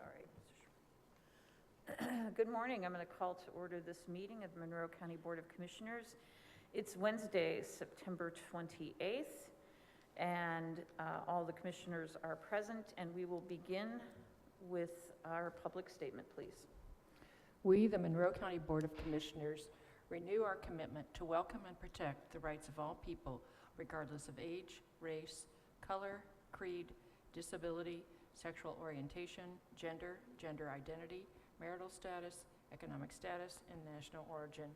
All right. Good morning. I'm going to call to order this meeting of the Monroe County Board of Commissioners. It's Wednesday, September 28th, and all the commissioners are present, and we will begin with our public statement, please. We, the Monroe County Board of Commissioners, renew our commitment to welcome and protect the rights of all people, regardless of age, race, color, creed, disability, sexual orientation, gender, gender identity, marital status, economic status, and national origin.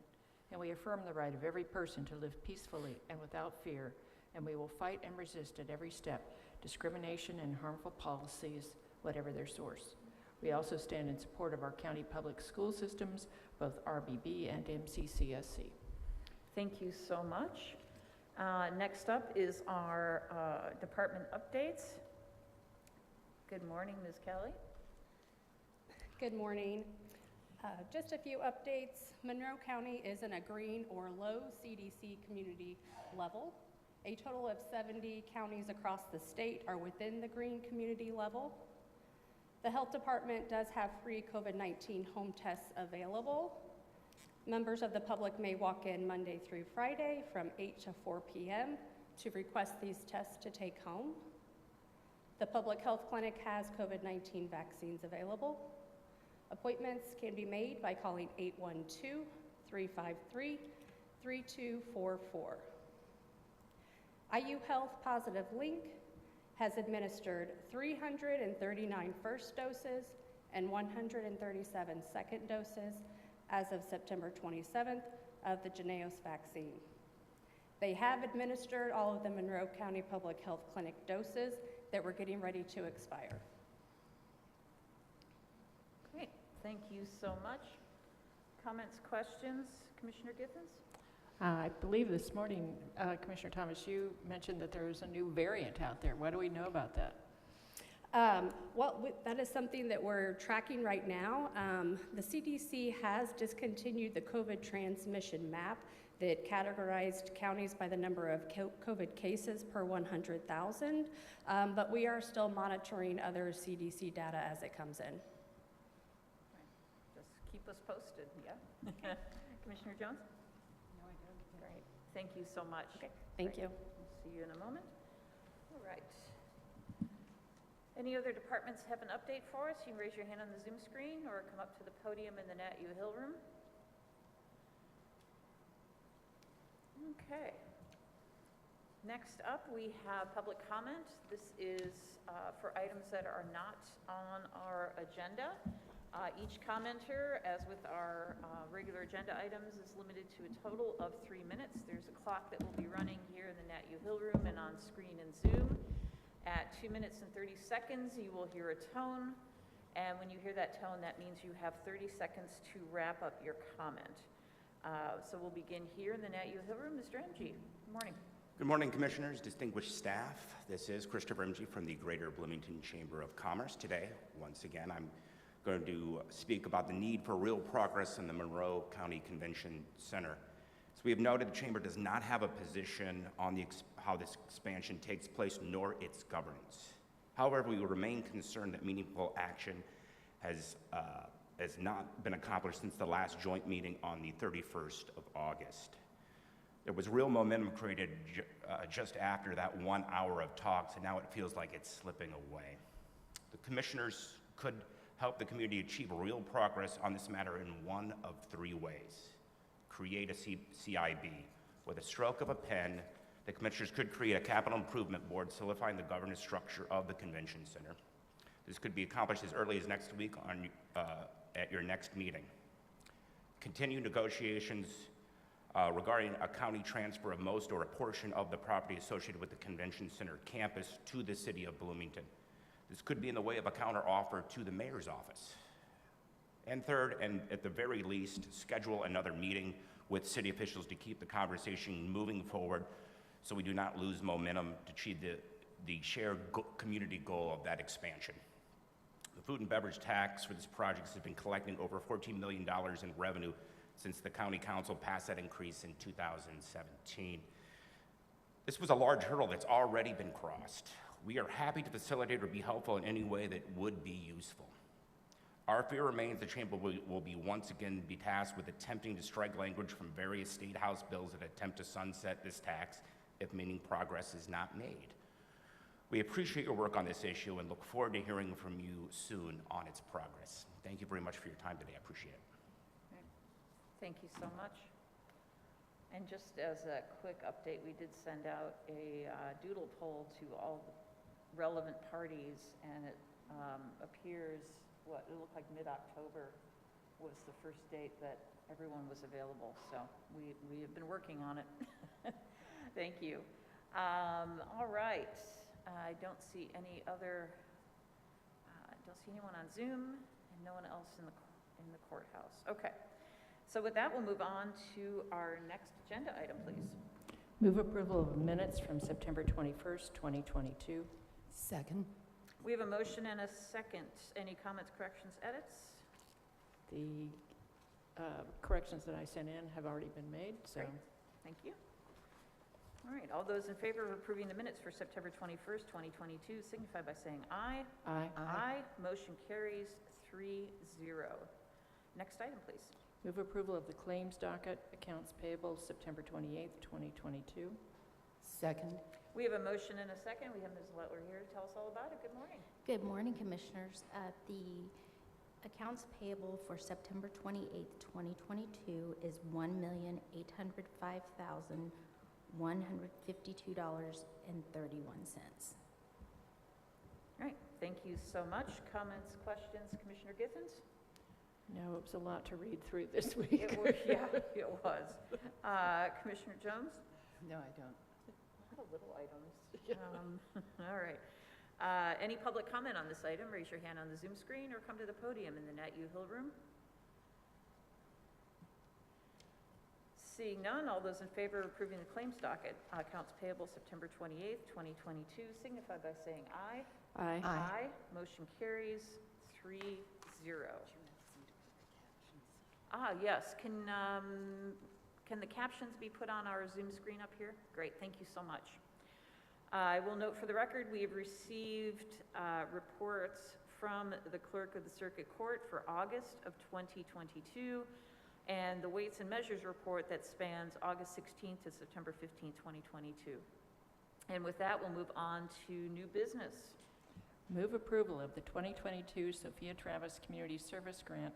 And we affirm the right of every person to live peacefully and without fear, and we will fight and resist at every step discrimination and harmful policies, whatever their source. We also stand in support of our county public school systems, both RBB and MCCSC. Thank you so much. Next up is our department updates. Good morning, Ms. Kelly. Good morning. Just a few updates. Monroe County is in a green or low CDC community level. A total of 70 counties across the state are within the green community level. The health department does have free COVID-19 home tests available. Members of the public may walk in Monday through Friday from 8 to 4 p.m. to request these tests to take home. The public health clinic has COVID-19 vaccines available. Appointments can be made by calling 812-353-3244. IU Health Positive Link has administered 339 first doses and 137 second doses as of September 27th of the Jynneos vaccine. They have administered all of the Monroe County Public Health Clinic doses that were getting ready to expire. Great. Thank you so much. Comments, questions? Commissioner Githens? I believe this morning, Commissioner Thomas, you mentioned that there is a new variant out there. What do we know about that? That is something that we're tracking right now. The CDC has discontinued the COVID transmission map that categorized counties by the number of COVID cases per 100,000, but we are still monitoring other CDC data as it comes in. Just keep us posted, yeah? Commissioner Jones? No, I don't. Great. Thank you so much. Okay, thank you. We'll see you in a moment. All right. Any other departments have an update for us? You can raise your hand on the Zoom screen or come up to the podium in the Nat U. Hill room. Okay. Next up, we have public comment. This is for items that are not on our agenda. Each commenter, as with our regular agenda items, is limited to a total of 3 minutes. There's a clock that will be running here in the Nat U. Hill room and on screen in Zoom. At 2 minutes and 30 seconds, you will hear a tone. And when you hear that tone, that means you have 30 seconds to wrap up your comment. So we'll begin here in the Nat U. Hill room. Mr. Emge, good morning. Good morning, Commissioners, distinguished staff. This is Christopher Emge from the Greater Bloomington Chamber of Commerce. Today, once again, I'm going to speak about the need for real progress in the Monroe County Convention Center. So we have noted the Chamber does not have a position on how this expansion takes place, nor its governance. However, we will remain concerned that meaningful action has not been accomplished since the last joint meeting on the 31st of August. There was real momentum created just after that 1 hour of talks, and now it feels like it's slipping away. The commissioners could help the community achieve real progress on this matter in one of 3 ways. Create a CIB. With a stroke of a pen, the commissioners could create a capital improvement board solidifying the governance structure of the convention center. This could be accomplished as early as next week at your next meeting. Continue negotiations regarding a county transfer of most or a portion of the property associated with the convention center campus to the city of Bloomington. This could be in the way of a counteroffer to the mayor's office. And third, and at the very least, schedule another meeting with city officials to keep the conversation moving forward so we do not lose momentum to achieve the shared community goal of that expansion. The food and beverage tax for this project has been collecting over $14 million in revenue since the county council passed that increase in 2017. This was a large hurdle that's already been crossed. We are happy to facilitate or be helpful in any way that would be useful. Our fear remains the chamber will be once again be tasked with attempting to strike language from various state house bills that attempt to sunset this tax if meaningful progress is not made. We appreciate your work on this issue and look forward to hearing from you soon on its progress. Thank you very much for your time today. I appreciate it. Thank you so much. And just as a quick update, we did send out a doodle poll to all the relevant parties, and it appears, it looked like mid-October was the first date that everyone was available. So we have been working on it. Thank you. All right. I don't see any other, don't see anyone on Zoom, and no one else in the courthouse. Okay. So with that, we'll move on to our next agenda item, please. Move approval of minutes from September 21st, 2022. Second. We have a motion and a second. Any comments, corrections, edits? The corrections that I sent in have already been made, so. Great. Thank you. All right, all those in favor of approving the minutes for September 21st, 2022 signify by saying aye. Aye. Aye. Motion carries 3-0. Next item, please. Move approval of the claims docket, accounts payable September 28th, 2022. Second. We have a motion and a second. We have Ms. Letler here to tell us all about it. Good morning. Good morning, Commissioners. The accounts payable for September 28th, 2022 is $1,805,152.31. All right, thank you so much. Comments, questions, Commissioner Githens? No, it was a lot to read through this week. It was, yeah, it was. Commissioner Jones? No, I don't. A lot of little items. All right. Any public comment on this item? Raise your hand on the Zoom screen or come to the podium in the Nat U Hill room. Seeing none, all those in favor of approving the claims docket, accounts payable September 28th, 2022, signify by saying aye. Aye. Aye. Motion carries 3-0. Yes. Can the captions be put on our Zoom screen up here? Great, thank you so much. I will note for the record, we have received reports from the Clerk of the Circuit Court for August of 2022, and the Weights and Measures report that spans August 16th to September 15th, 2022. And with that, we'll move on to new business. Move approval of the 2022 Sophia Travis Community Service Grant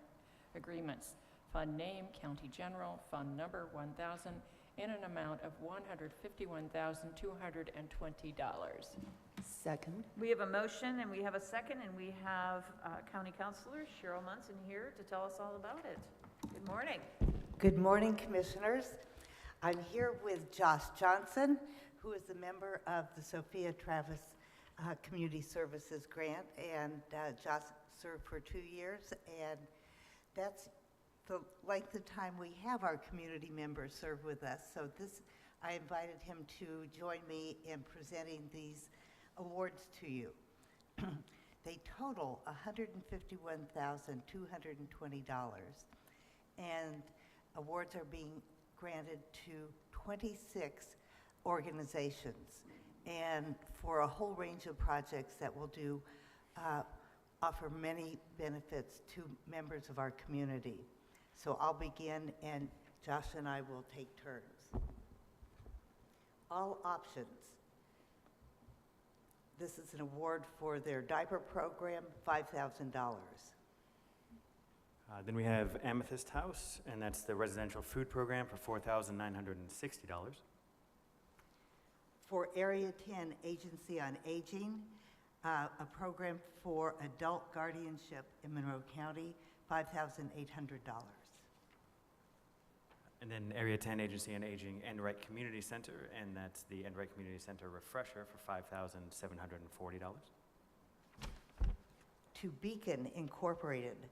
Agreements. Fund name, County General, Fund number 1000, in an amount of $151,220. Second. We have a motion and we have a second, and we have County Councilor Cheryl Munson here to tell us all about it. Good morning. Good morning, Commissioners. I'm here with Josh Johnson, who is a member of the Sophia Travis Community Services Grant, and Josh served for 2 years, and that's the length of time we have our community members serve with us. So I invited him to join me in presenting these awards to you. They total $151,220, and awards are being granted to 26 organizations, and for a whole range of projects that will offer many benefits to members of our community. So I'll begin, and Josh and I will take turns. All options. This is an award for their diaper program, $5,000. Then we have Amethyst House, and that's the residential food program for $4,960. For Area 10 Agency on Aging, a program for adult guardianship in Monroe County, $5,800. And then Area 10 Agency on Aging Enright Community Center, and that's the Enright Community Center refresher for $5,740. To Beacon Incorporated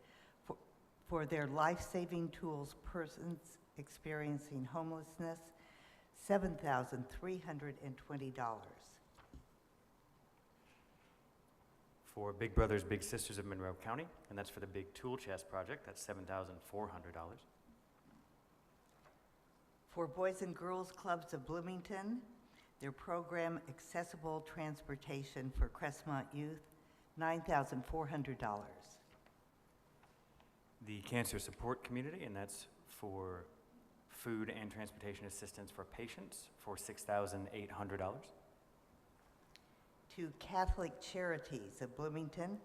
for their life-saving tools persons experiencing homelessness, $7,320. For Big Brothers Big Sisters of Monroe County, and that's for the Big Tool Chest Project, that's $7,400. For Boys and Girls Clubs of Bloomington, their program Accessible Transportation for Crestmont Youth, $9,400. The Cancer Support Community, and that's for food and transportation assistance for patients for $6,800. To Catholic Charities of Bloomington,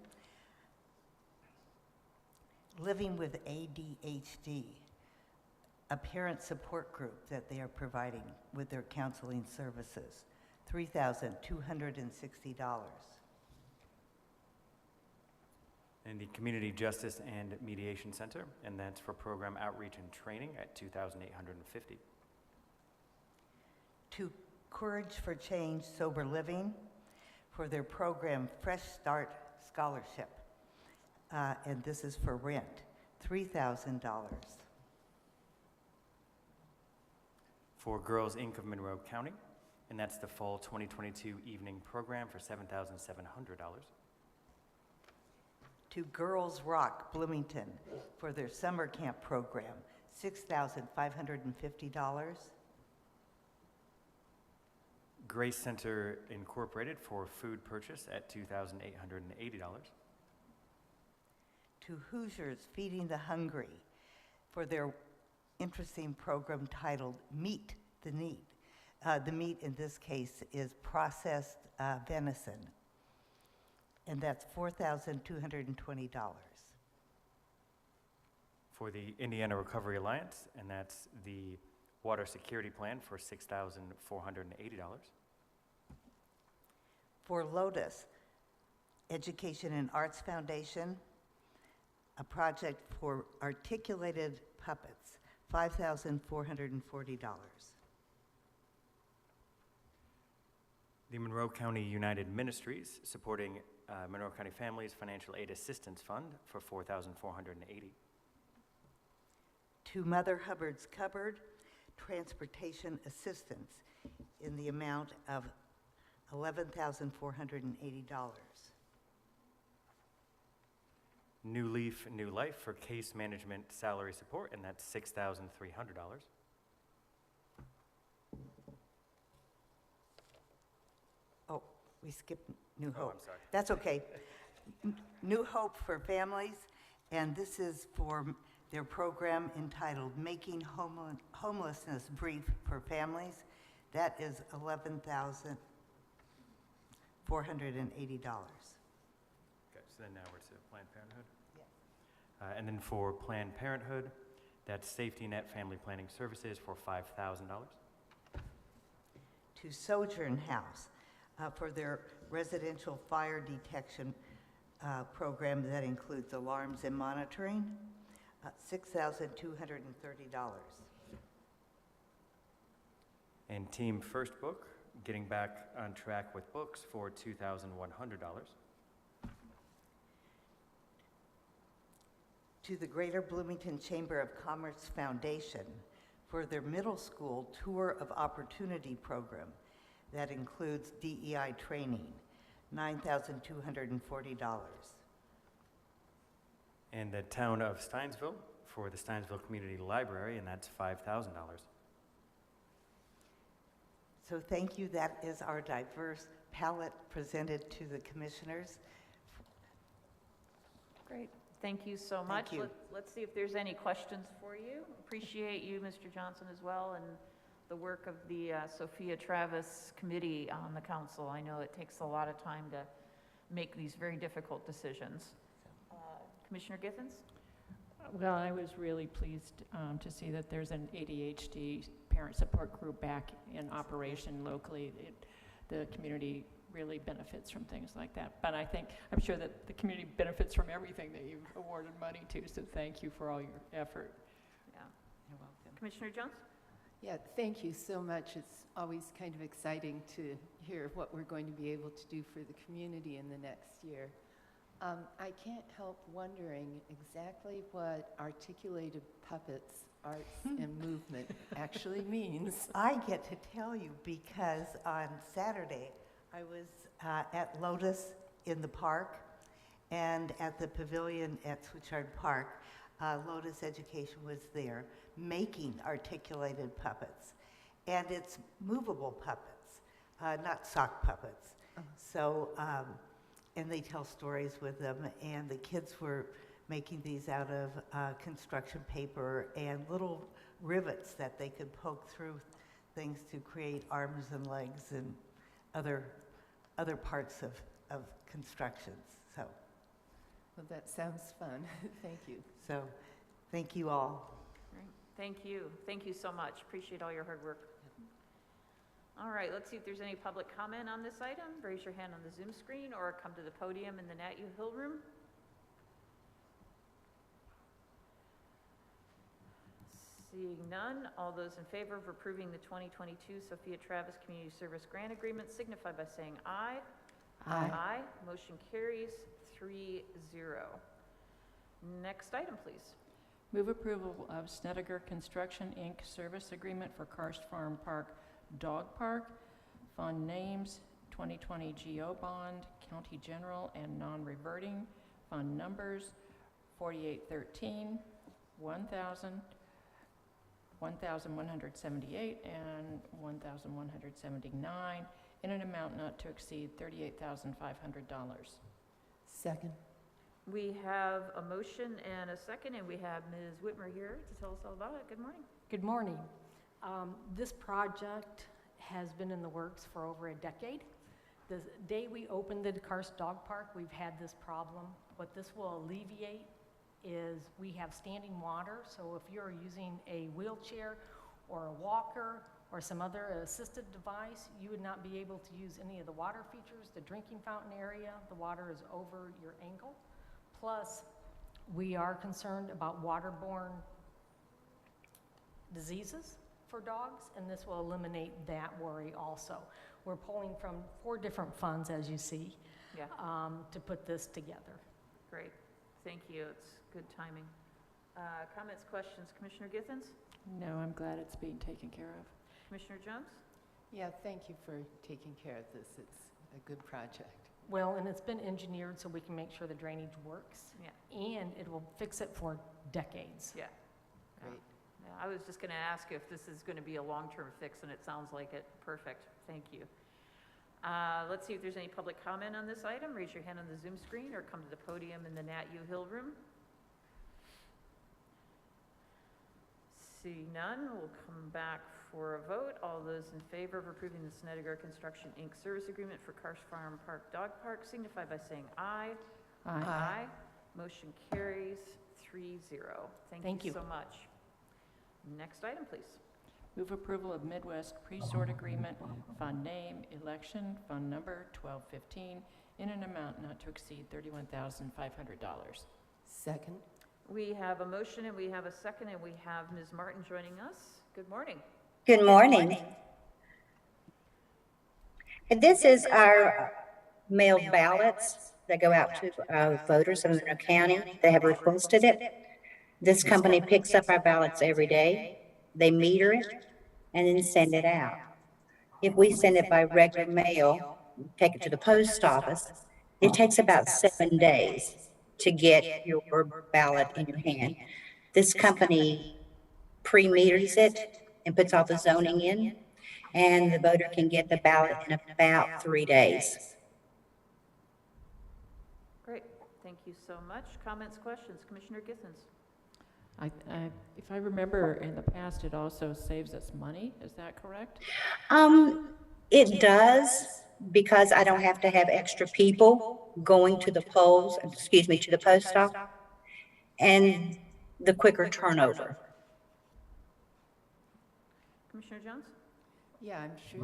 Living with ADHD, a parent support group that they are providing with their counseling services, $3,260. And the Community Justice and Mediation Center, and that's for program outreach and training at $2,850. To Courage for Change Sober Living for their program Fresh Start Scholarship. And this is for rent, $3,000. For Girls Inc. of Monroe County, and that's the fall 2022 evening program for $7,700. To Girls Rock Bloomington for their summer camp program, $6,550. Grace Center Incorporated for food purchase at $2,880. To Hoosiers Feeding the Hungry for their interesting program titled Meet the Need. The meat in this case is processed venison, and that's $4,220. For the Indiana Recovery Alliance, and that's the water security plan for $6,480. For Lotus Education and Arts Foundation, a project for articulated puppets, $5,440. The Monroe County United Ministries supporting Monroe County Families Financial Aid Assistance Fund for $4,480. To Mother Hubbard's Cupboard, transportation assistance in the amount of $11,480. New Leaf, New Life for case management salary support, and that's $6,300. Oh, we skipped New Oh, Hope. I'm sorry. That's okay. New Hope for Families, and this is for their program entitled Making Homelessness Brief for Families. That is $11,480. Okay, so then now we're to Planned Parenthood. And then for Planned Parenthood, that's Safety Net Family Planning Services for $5,000. To Sojourn House for their residential fire detection program that includes alarms and monitoring, $6,230. And Team First Book, getting back on track with books for $2,100. To the Greater Bloomington Chamber of Commerce Foundation for their middle school Tour of Opportunity program that includes DEI training, $9,240. And the Town of Steinsville for the Steinsville Community Library, and that's $5,000. So thank you. That is our diverse palette presented to the commissioners. Great. Thank you so much. Thank you. Let's see if there's any questions for you. Appreciate you, Mr. Johnson, as well, and the work of the Sophia Travis Committee on the council. I know it takes a lot of time to make these very difficult decisions. Commissioner Githens? Well, I was really pleased to see that there's an ADHD parent support group back in operation locally. The community really benefits from things like that. But I'm sure that the community benefits from everything that you've awarded money to, so thank you for all your effort. Yeah. You're welcome. Commissioner Jones? Yeah, thank you so much. It's always kind of exciting to hear what we're going to be able to do for the community in the next year. I can't help wondering exactly what articulated puppets, arts, and movement actually means. I get to tell you because on Saturday, I was at Lotus in the park and at the pavilion at Switchard Park. Lotus Education was there making articulated puppets. And it's movable puppets, not sock puppets. So, and they tell stories with them, and the kids were making these out of construction paper and little rivets that they could poke through things to create arms and legs and other parts of constructions. Well, that sounds fun. Thank you. So thank you all. Great. Thank you. Thank you so much. Appreciate all your hard work. All right, let's see if there's any public comment on this item. Raise your hand on the Zoom screen or come to the podium in the Nat U Hill room. Seeing none, all those in favor of approving the 2022 Sophia Travis Community Service Grant Agreement signify by saying aye. Aye. Motion carries 3-0. Next item, please. Move approval of Snedeker Construction, Inc. Service Agreement for Karst Farm Park Dog Park. Fund names, 2020 GO Bond, County General and non-reverting. Fund numbers, 4813, 1000, 1,178, and 1,179, in an amount not to exceed $38,500. Second. We have a motion and a second, and we have Ms. Whitmer here to tell us all about it. Good morning. Good morning. This project has been in the works for over a decade. The day we opened the Karst Dog Park, we've had this problem. What this will alleviate is we have standing water, so if you're using a wheelchair or a walker or some other assisted device, you would not be able to use any of the water features. The drinking fountain area, the water is over your ankle. Plus, we are concerned about waterborne diseases for dogs, and this will eliminate that worry also. We're pulling from 4 different funds, as you see, Yeah, to put this together. great. Thank you. It's good timing. Comments, questions? Commissioner Githens? No, I'm glad it's being taken care of. Commissioner Jones? Yeah, thank you for taking care of this. It's a good project. Well, and it's been engineered so we can make sure the drainage works, Yeah. and it will fix it for decades. Yeah. Great. Yeah, I was just going to ask if this is going to be a long-term fix, and it sounds like it. Perfect. Thank you. Let's see if there's any public comment on this item. Raise your hand on the Zoom screen or come to the podium in the Nat U Hill room. See none, we'll come back for a vote. All those in favor of approving the Snedeker Construction, Inc. Service Agreement for Karst Farm Park Dog Park signify by saying aye. Aye. Motion carries 3-0. Thank you you. so much. Next item, please. Move approval of Midwest Pre-Sort Agreement, Fund Name, Election, Fund Number 1215, in an amount not to exceed $31,500. Second. We have a motion and we have a second, and we have Ms. Martin joining us. Good morning. Good morning. This is our mailed ballots that go out to voters in Monroe County. They have requested it. This company picks up our ballots every day. They meter it and then send it out. If we send it by regular mail, take it to the post office, it takes about 7 days to get your ballot in your hand. This company pre-meters it and puts all the zoning in, and the voter can get the ballot in about 3 days. Great. Thank you so much. Comments, questions? Commissioner Githens? If I remember, in the past, it also saves us money. Is that correct? It does, because I don't have to have extra people going to the polls, to the post office, and the quicker turnover. Commissioner Jones? Yeah, I'm sure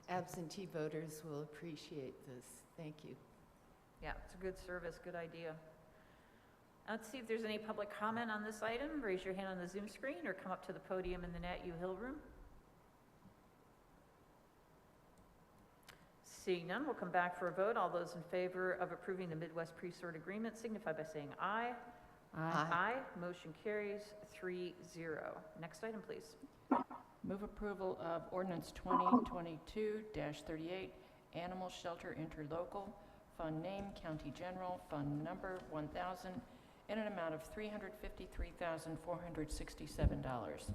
the absentee voters will appreciate this. Thank you. Yeah, it's a good service, good idea. Let's see if there's any public comment on this item. Raise your hand on the Zoom screen or come up to the podium in the Nat U Hill room. Seeing none, we'll come back for a vote. All those in favor of approving the Midwest Pre-Sort Agreement signify by saying aye. Aye. Motion carries 3-0. Next item, please. Move approval of Ordinance 2022-38, Animal Shelter Interlocal, Fund Name, County General, Fund Number 1000, in an amount of $353,467.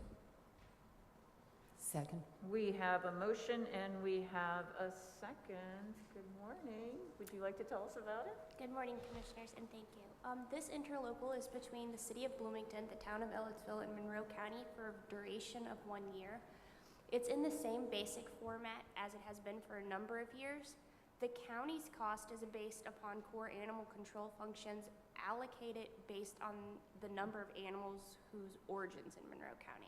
Second. We have a motion and we have a second. Good morning. Would you like to tell us about it? Good morning, Commissioners, and thank you. This interlocal is between the City of Bloomington, the Town of Ellettsville, and Monroe County for a duration of 1 year. It's in the same basic format as it has been for a number of years. The county's cost is based upon core animal control functions allocated based on the number of animals whose origins in Monroe County.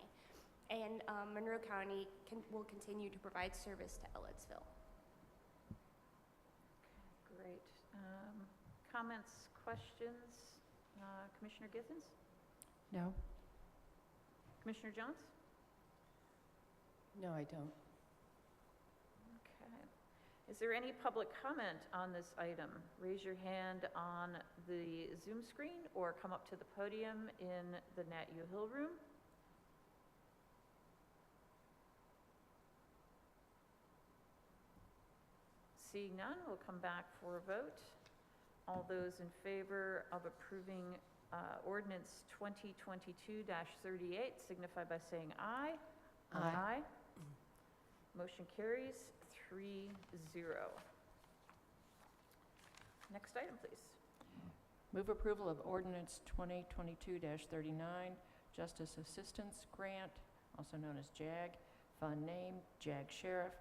And Monroe County will continue to provide service to Ellettsville. Great. Comments, questions? Commissioner Githens? No? Commissioner Jones? No, I don't. Okay. Is there any public comment on this item? Raise your hand on the Zoom screen or come up to the podium in the Nat U. Hill room. Seeing none, we'll come back for a vote. All those in favor of approving ordinance 2022-38 signify by saying aye. Aye. Motion carries 3-0. Next item, please. Move approval of ordinance 2022-39, Justice Assistance Grant, also known as JAG, fund name JAG Sheriff,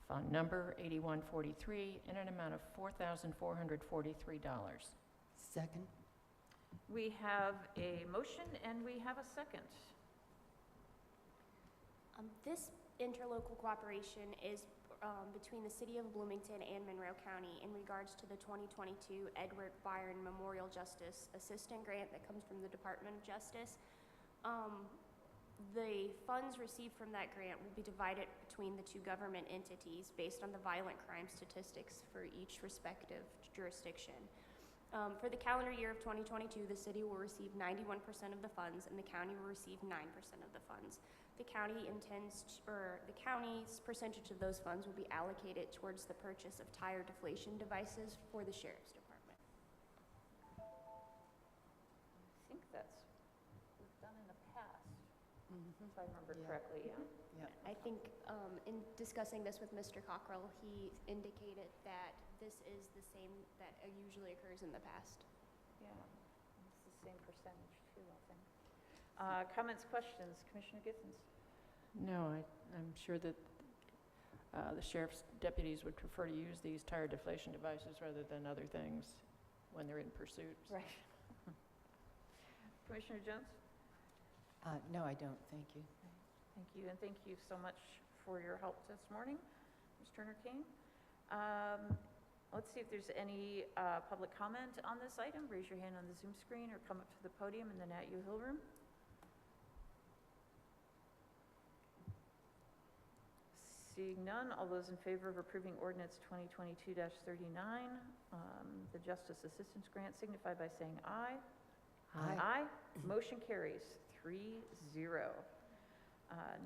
fund number 8143, in an amount of $4,443. Second. We have a motion and we have a second. This interlocal cooperation is between the City of Bloomington and Monroe County in regards to the 2022 Edward Byron Memorial Justice Assistant Grant that comes from the Department of Justice. The funds received from that grant will be divided between the two government entities based on the violent crime statistics for each respective jurisdiction. For the calendar year of 2022, the city will receive 91% of the funds and the county will receive 9% of the funds. The county the county's percentage of those funds will be allocated towards the purchase of tire deflation devices for the Sheriff's Department. I think that's was done in the past, if I remember correctly, yeah. Yeah. I think in discussing this with Mr. Cockrell, he indicated that this is the same that usually occurs in the past. Yeah, it's the same percentage too, I think. Comments, questions, Commissioner Githens? No, I'm sure that the sheriff's deputies would prefer to use these tire deflation devices rather than other things when they're in pursuit. Right. Commissioner Jones? No, I don't. Thank you. Thank you, and thank you so much for your help this morning, Ms. Turner-Kane. Let's see if there's any public comment on this item. Raise your hand on the Zoom screen or come up to the podium in the Nat U. Hill room. Seeing none, all those in favor of approving ordinance 2022-39, the Justice Assistance Grant, signify by saying aye. Aye. Aye. Motion carries 3-0.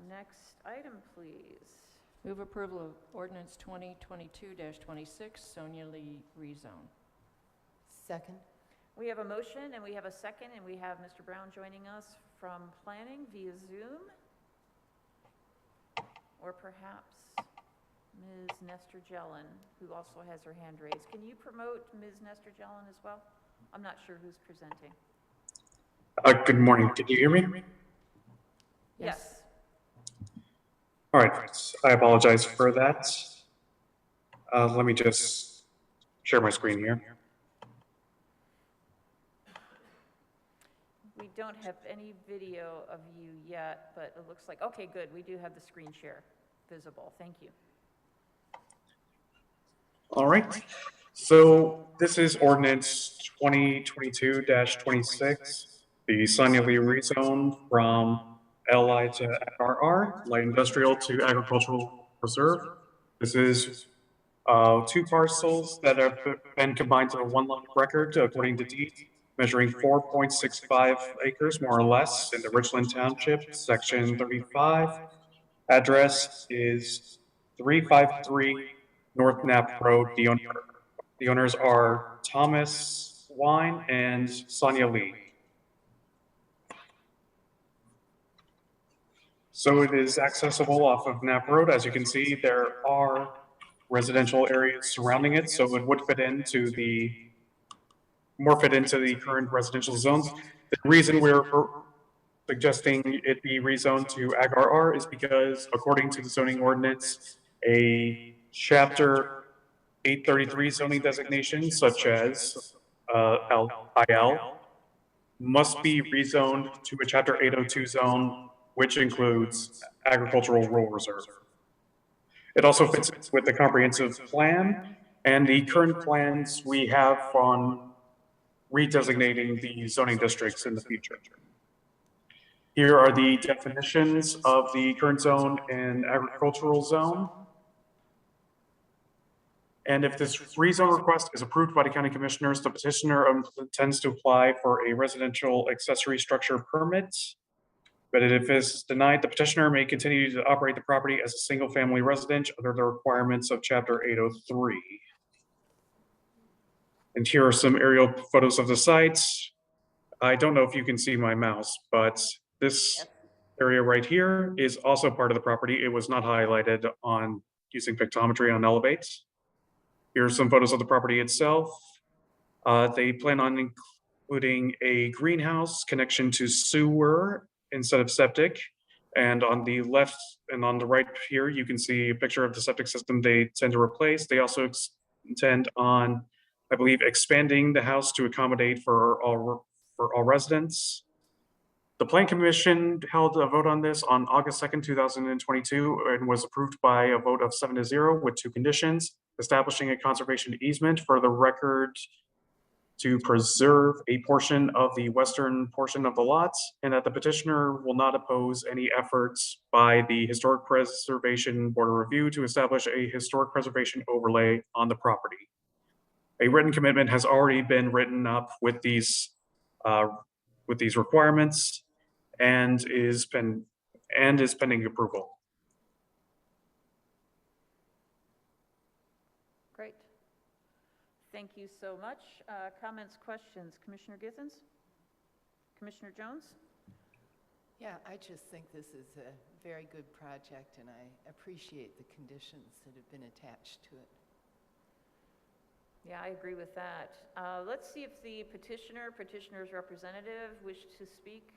Next item, please. Move approval of ordinance 2022-26, Sonia Lee rezone. Second. We have a motion and we have a second, and we have Mr. Brown joining us from planning via Zoom. Or perhaps Ms. Nestor Jellin, who also has her hand raised. Can you promote Ms. Nestor Jellin as well? I'm not sure who's presenting. Good morning. Can you hear me? Yes. All right. I apologize for that. Let me just share my screen here. We don't have any video of you yet, but it looks like, okay, good. We do have the screen share visible. Thank you. All right. So this is ordinance 2022-26, the Sonia Lee rezone from LI to RR, light industrial to agricultural reserve. This is 2 parcels that have been combined to one lot of record according to deed, measuring 4.65 acres, more or less, in the Richland Township, Section 35. Address is 353 North Knapp Road. The owners are Thomas Wine and Sonia Lee. So it is accessible off of Knapp Road. As you can see, there are residential areas surrounding it, so it would fit into more fit into the current residential zones. The reason we're suggesting it be rezoned to Ag RR is because according to the zoning ordinance, a chapter 833 zoning designation such as IL must be rezoned to a chapter 802 zone, which includes agricultural rural reserve. It also fits with the comprehensive plan and the current plans we have on redesignating the zoning districts in the future. Here are the definitions of the current zone and agricultural zone. And if this rezone request is approved by the county commissioners, the petitioner intends to apply for a residential accessory structure permit. But if it's denied, the petitioner may continue to operate the property as a single-family residence under the requirements of Chapter 803. And here are some aerial photos of the sites. I don't know if you can see my mouse, but this area right here is also part of the property. It was not highlighted on using pictometry on Elevates. Here are some photos of the property itself. They plan on including a greenhouse connection to sewer instead of septic. And on the left and on the right here, you can see a picture of the septic system they tend to replace. They also intend on, I believe, expanding the house to accommodate for all residents. The Plan Commission held a vote on this on August 2nd, 2022, and was approved by a vote of 7-0 with 2 conditions: establishing a conservation easement for the record to preserve a portion of the western portion of the lots, and that the petitioner will not oppose any efforts by the Historic Preservation Board of Review to establish a historic preservation overlay on the property. A written commitment has already been written up with these requirements and is pending approval. Great. Thank you so much. Comments, questions? Commissioner Githens? Commissioner Jones? Yeah, I just think this is a very good project, and I appreciate the conditions that have been attached to it. Yeah, I agree with that. Let's see if the petitioner's representative wish to speak.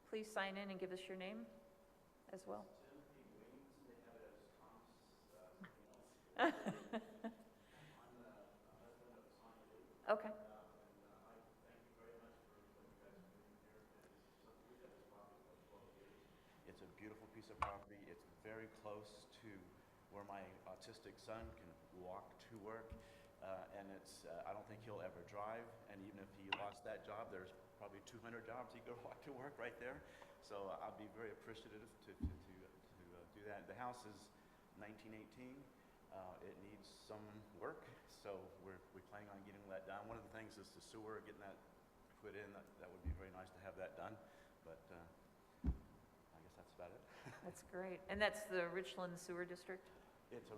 Please sign in and give us your name as well. Okay. It's a beautiful piece of property. It's very close to where my autistic son can walk to work. And I don't think he'll ever drive. And even if he lost that job, there's probably 200 jobs he could walk to work right there. So I'll be very appreciative to do that. The house is 1918. It needs some work, so we're planning on getting that done. One of the things is the sewer, getting that put in. That would be very nice to have that done. But I guess that's about it. That's great. And that's the Richland Sewer District? It is a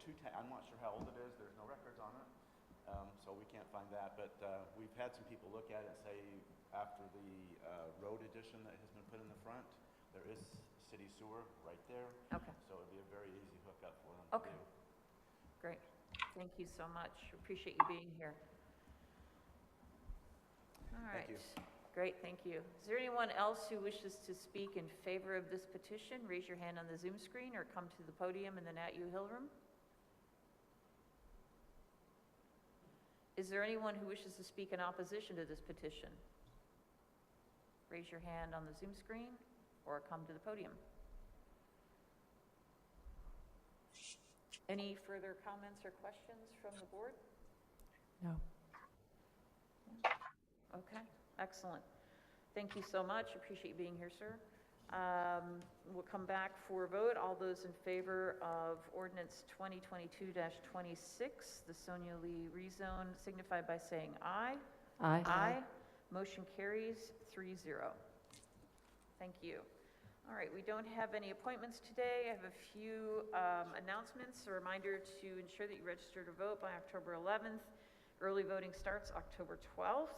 two-tank. I'm not sure how old it is. There's no records on it, so we can't find that. But we've had some people look at it and say after the road addition that has been put in the front, there is city sewer right there. Okay. So it'd be a very easy hookup for them. Okay. Great. Thank you so much. Appreciate you being here. All right. Thank you. Great, thank you. Is there anyone else who wishes to speak in favor of this petition? Raise your hand on the Zoom screen or come to the podium in the Nat U Hill room. Is there anyone who wishes to speak in opposition to this petition? Raise your hand on the Zoom screen or come to the podium. Any further comments or questions from the board? No. Okay, excellent. Thank you so much. Appreciate you being here, sir. We'll come back for a vote. All those in favor of ordinance 2022-26, the Sonia Lee rezone, signify by saying aye. Aye. Aye. Motion carries 3-0. Thank you. All right, we don't have any appointments today. I have a few announcements. A reminder to ensure that you register to vote by October 11th. Early voting starts October 12th.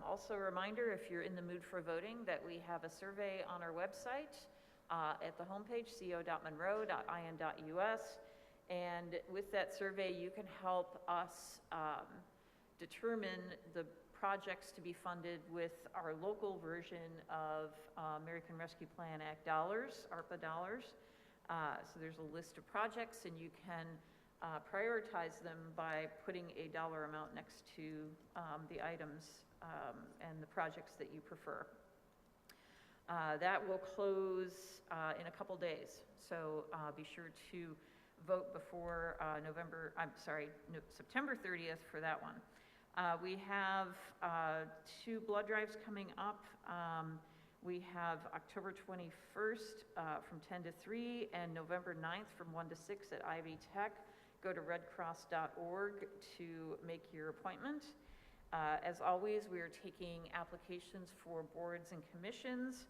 Also a reminder, if you're in the mood for voting, that we have a survey on our website at the homepage, co.monroe.in.us. And with that survey, you can help us determine the projects to be funded with our local version of American Rescue Plan Act dollars, ARPA dollars. So there's a list of projects, and you can prioritize them by putting a dollar amount next to the items and the projects that you prefer. That will close in a couple days, so be sure to vote before September 30th for that one. We have 2 blood drives coming up. We have October 21st from 10 to 3 and November 9th from 1 to 6 at Ivy Tech. Go to redcross.org to make your appointment. As always, we are taking applications for boards and commissions.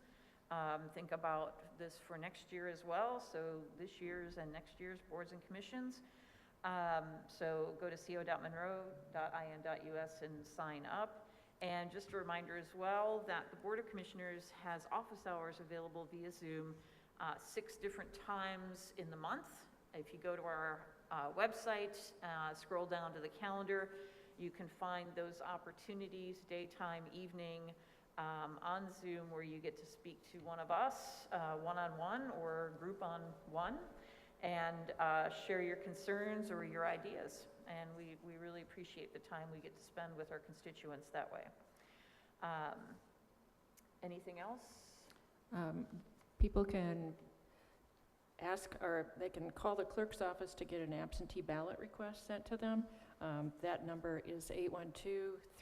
Think about this for next year as well, so this year's and next year's boards and commissions. So go to co.monroe.in.us and sign up. And just a reminder as well that the Board of Commissioners has office hours available via Zoom 6 different times in the month. If you go to our website, scroll down to the calendar, you can find those opportunities, daytime, evening, on Zoom, where you get to speak to one of us, one-on-one or group on one, and share your concerns or your ideas. And we really appreciate the time we get to spend with our constituents that way. Anything else? People can ask, or they can call the clerk's office to get an absentee ballot request sent to them. That number is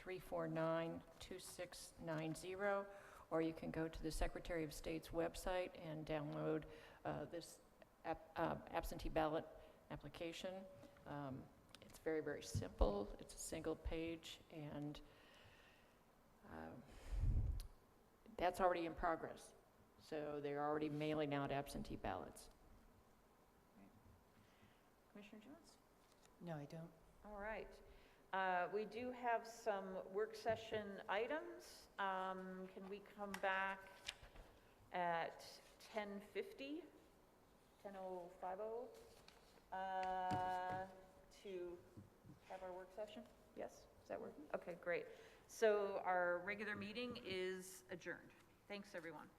812-349-2690, or you can go to the Secretary of State's website and download this absentee ballot application. It's very, very simple. It's a single page, and that's already in progress. So they're already mailing out absentee ballots. Commissioner Jones? No, I don't. All right. We do have some work session items. Can we come back at 10:50, 10:50, to have our work session? Yes? Does that work? Okay, great. So our regular meeting is adjourned. Thanks, everyone.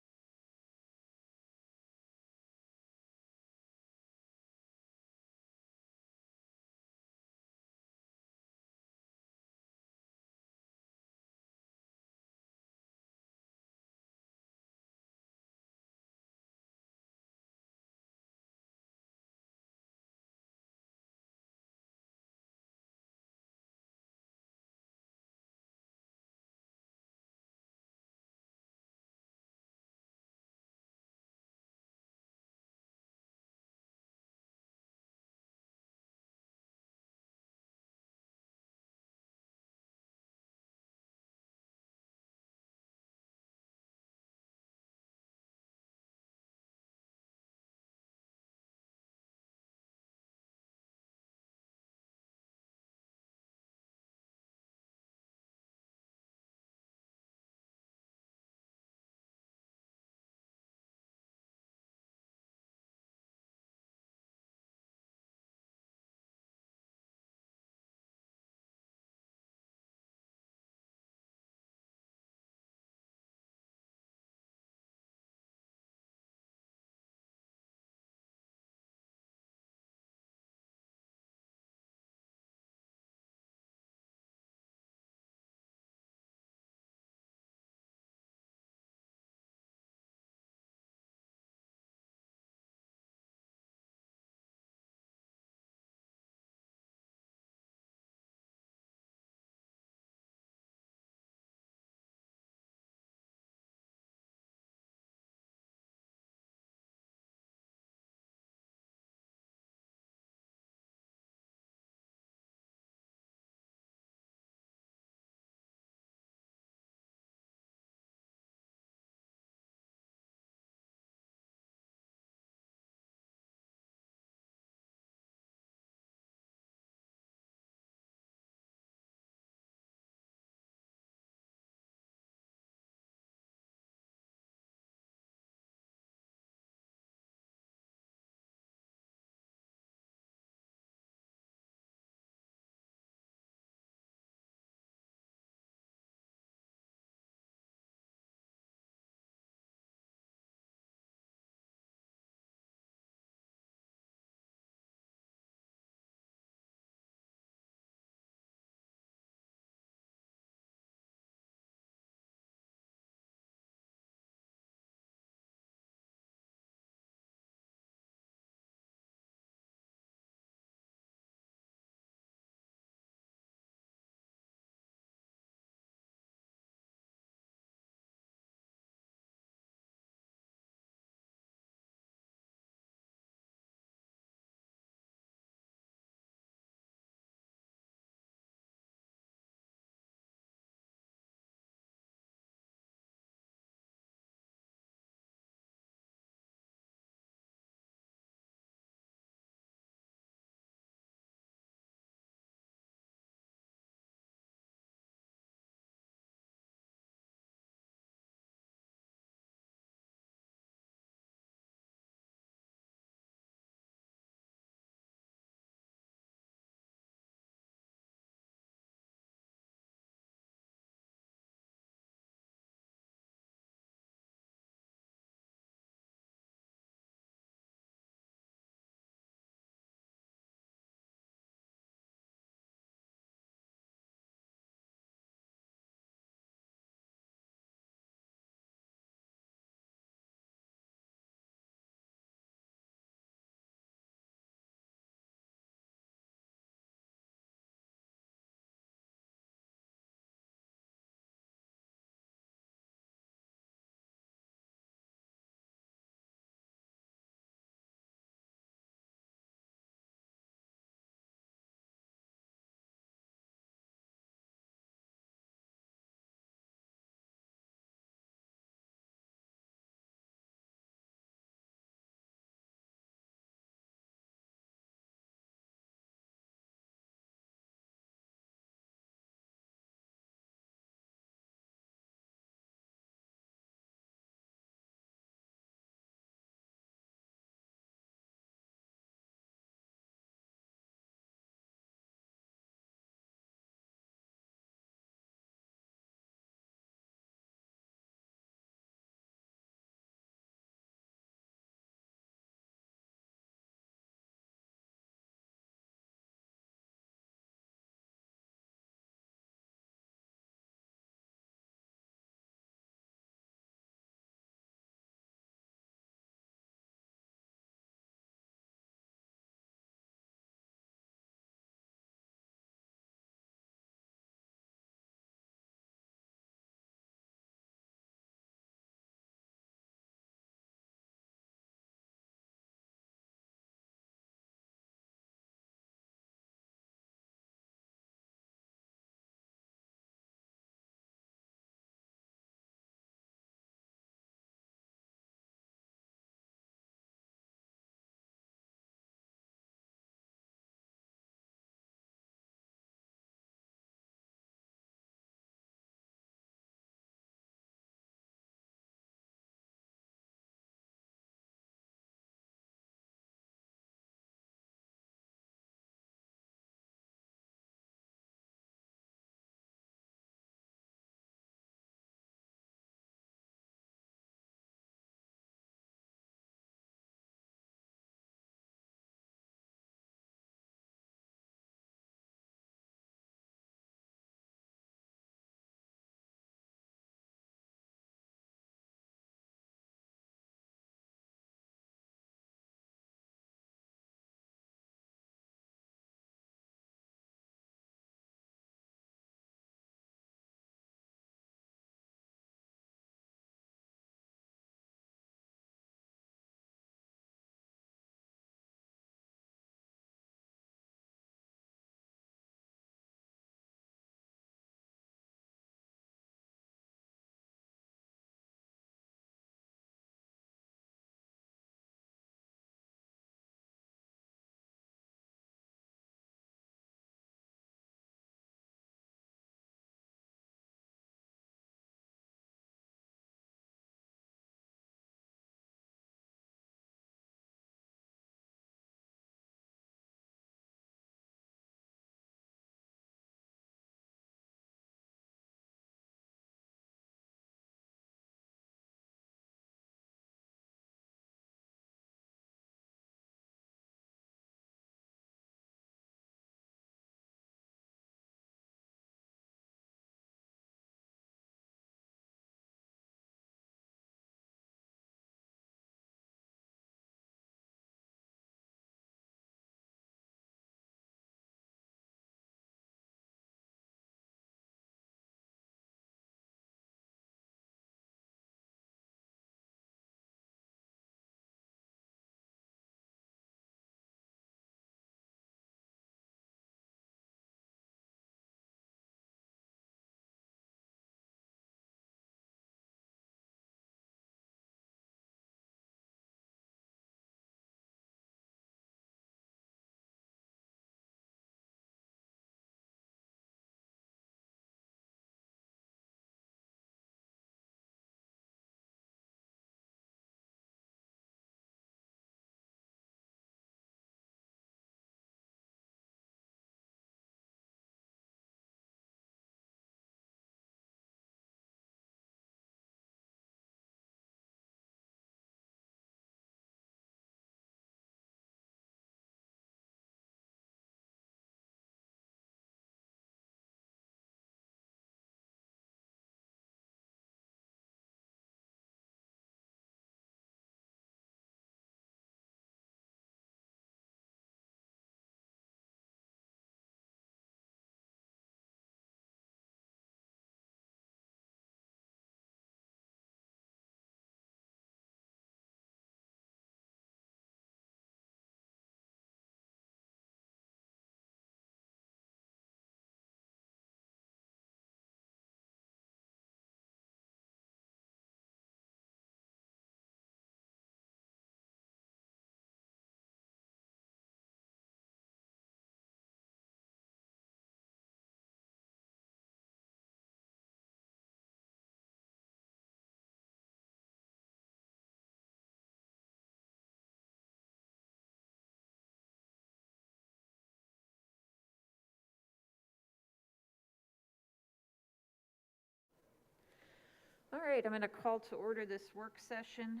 right, I'm going to call to order this work session,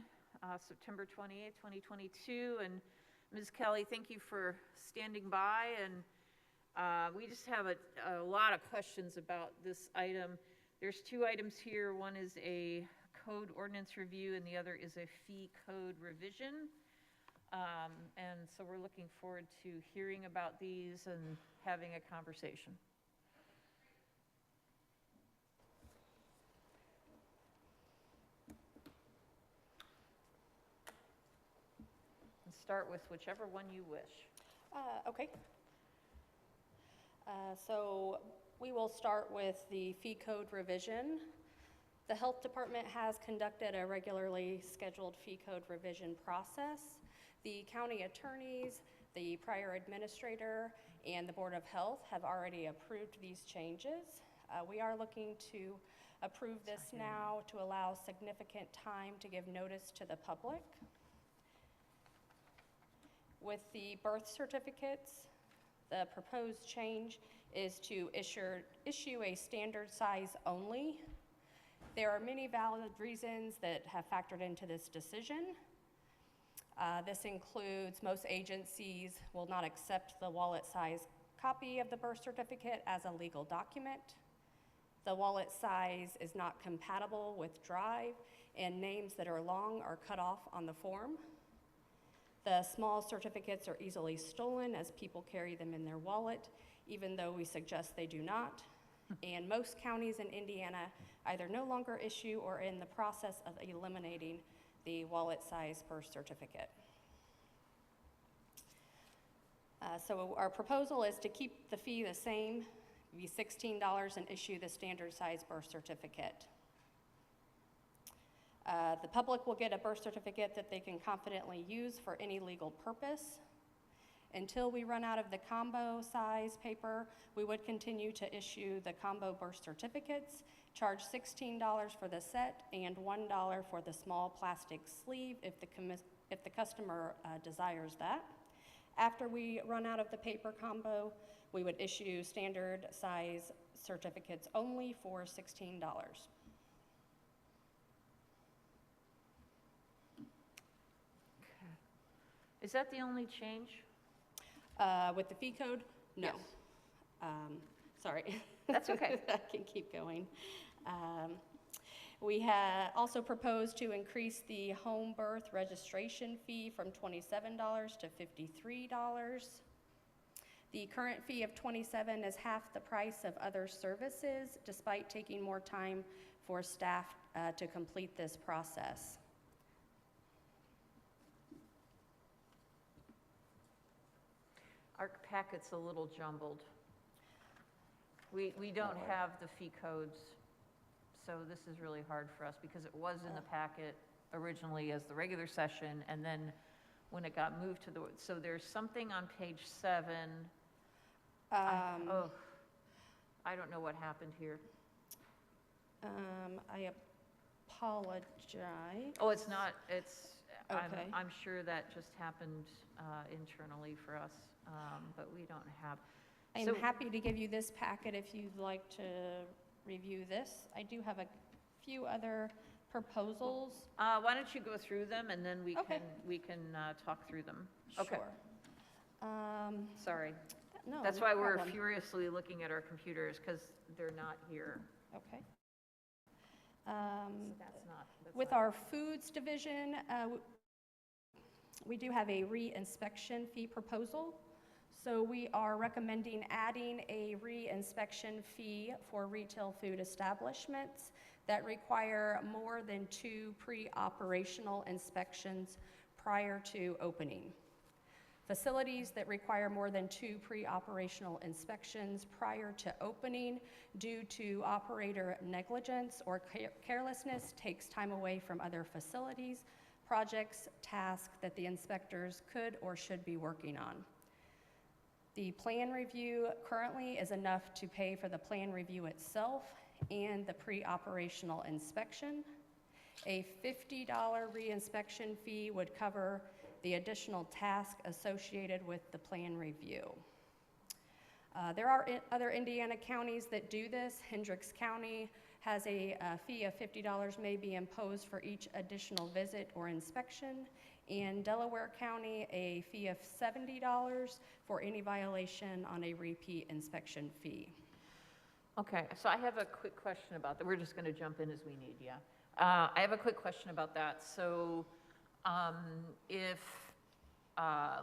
September 28th, 2022. And Ms. Kelly, thank you for standing by. And we just have a lot of questions about this item. There's two items here. One is a code ordinance review and the other is a fee code revision. And so we're looking forward to hearing about these and having a conversation. And start with whichever one you wish. Okay. So we will start with the fee code revision. The Health Department has conducted a regularly scheduled fee code revision process. The county attorneys, the prior administrator, and the Board of Health have already approved these changes. We are looking to approve this now to allow significant time to give notice to the public. With the birth certificates, the proposed change is to issue a standard size only. There are many valid reasons that have factored into this decision. This includes most agencies will not accept the wallet size copy of the birth certificate as a legal document. The wallet size is not compatible with Drive, and names that are long are cut off on the form. The small certificates are easily stolen as people carry them in their wallet, even though we suggest they do not. And most counties in Indiana either no longer issue or are in the process of eliminating the wallet size birth certificate. So our proposal is to keep the fee the same, be $16, and issue the standard size birth certificate. The public will get a birth certificate that they can confidently use for any legal purpose. Until we run out of the combo size paper, we would continue to issue the combo birth certificates, charge $16 for the set and $1 for the small plastic sleeve if the customer desires that. After we run out of the paper combo, we would issue standard size certificates only for $16. Is that the only change? With the fee code? No. Yes. Sorry. That's okay. I can keep going. We also proposed to increase the home birth registration fee from $27 to $53. The current fee of $27 is half the price of other services, despite taking more time for staff to complete this process. Our packet's a little jumbled. We don't have the fee codes, so this is really hard for us because it was in the packet originally as the regular session, and then when it got moved to the, so there's something on page 7. I don't know what happened here. I apologize. Oh, it's not, it's, Okay. I'm sure that just happened internally for us, but we don't have. I'm So- happy to give you this packet if you'd like to review this. I do have a few other proposals. Why don't you go through them and then we Okay. can talk through them. Okay. Sure. Sorry. No, That's no why we're problem. furiously looking at our computers because they're not here. Okay. So that's not. With our foods division, we do have a re-inspection fee proposal. So we are recommending adding a re-inspection fee for retail food establishments that require more than 2 pre-operational inspections prior to opening. Facilities that require more than 2 pre-operational inspections prior to opening due to operator negligence or carelessness takes time away from other facilities, projects, tasks that the inspectors could or should be working on. The plan review currently is enough to pay for the plan review itself and the pre-operational inspection. A $50 re-inspection fee would cover the additional task associated with the plan review. There are other Indiana counties that do this. Hendricks County has a fee of $50 may be imposed for each additional visit or inspection. And Delaware County, a fee of $70 for any violation on a repeat inspection fee. Okay, so I have a quick question about that. We're just going to jump in as we need, yeah. I have a quick question about that. So if,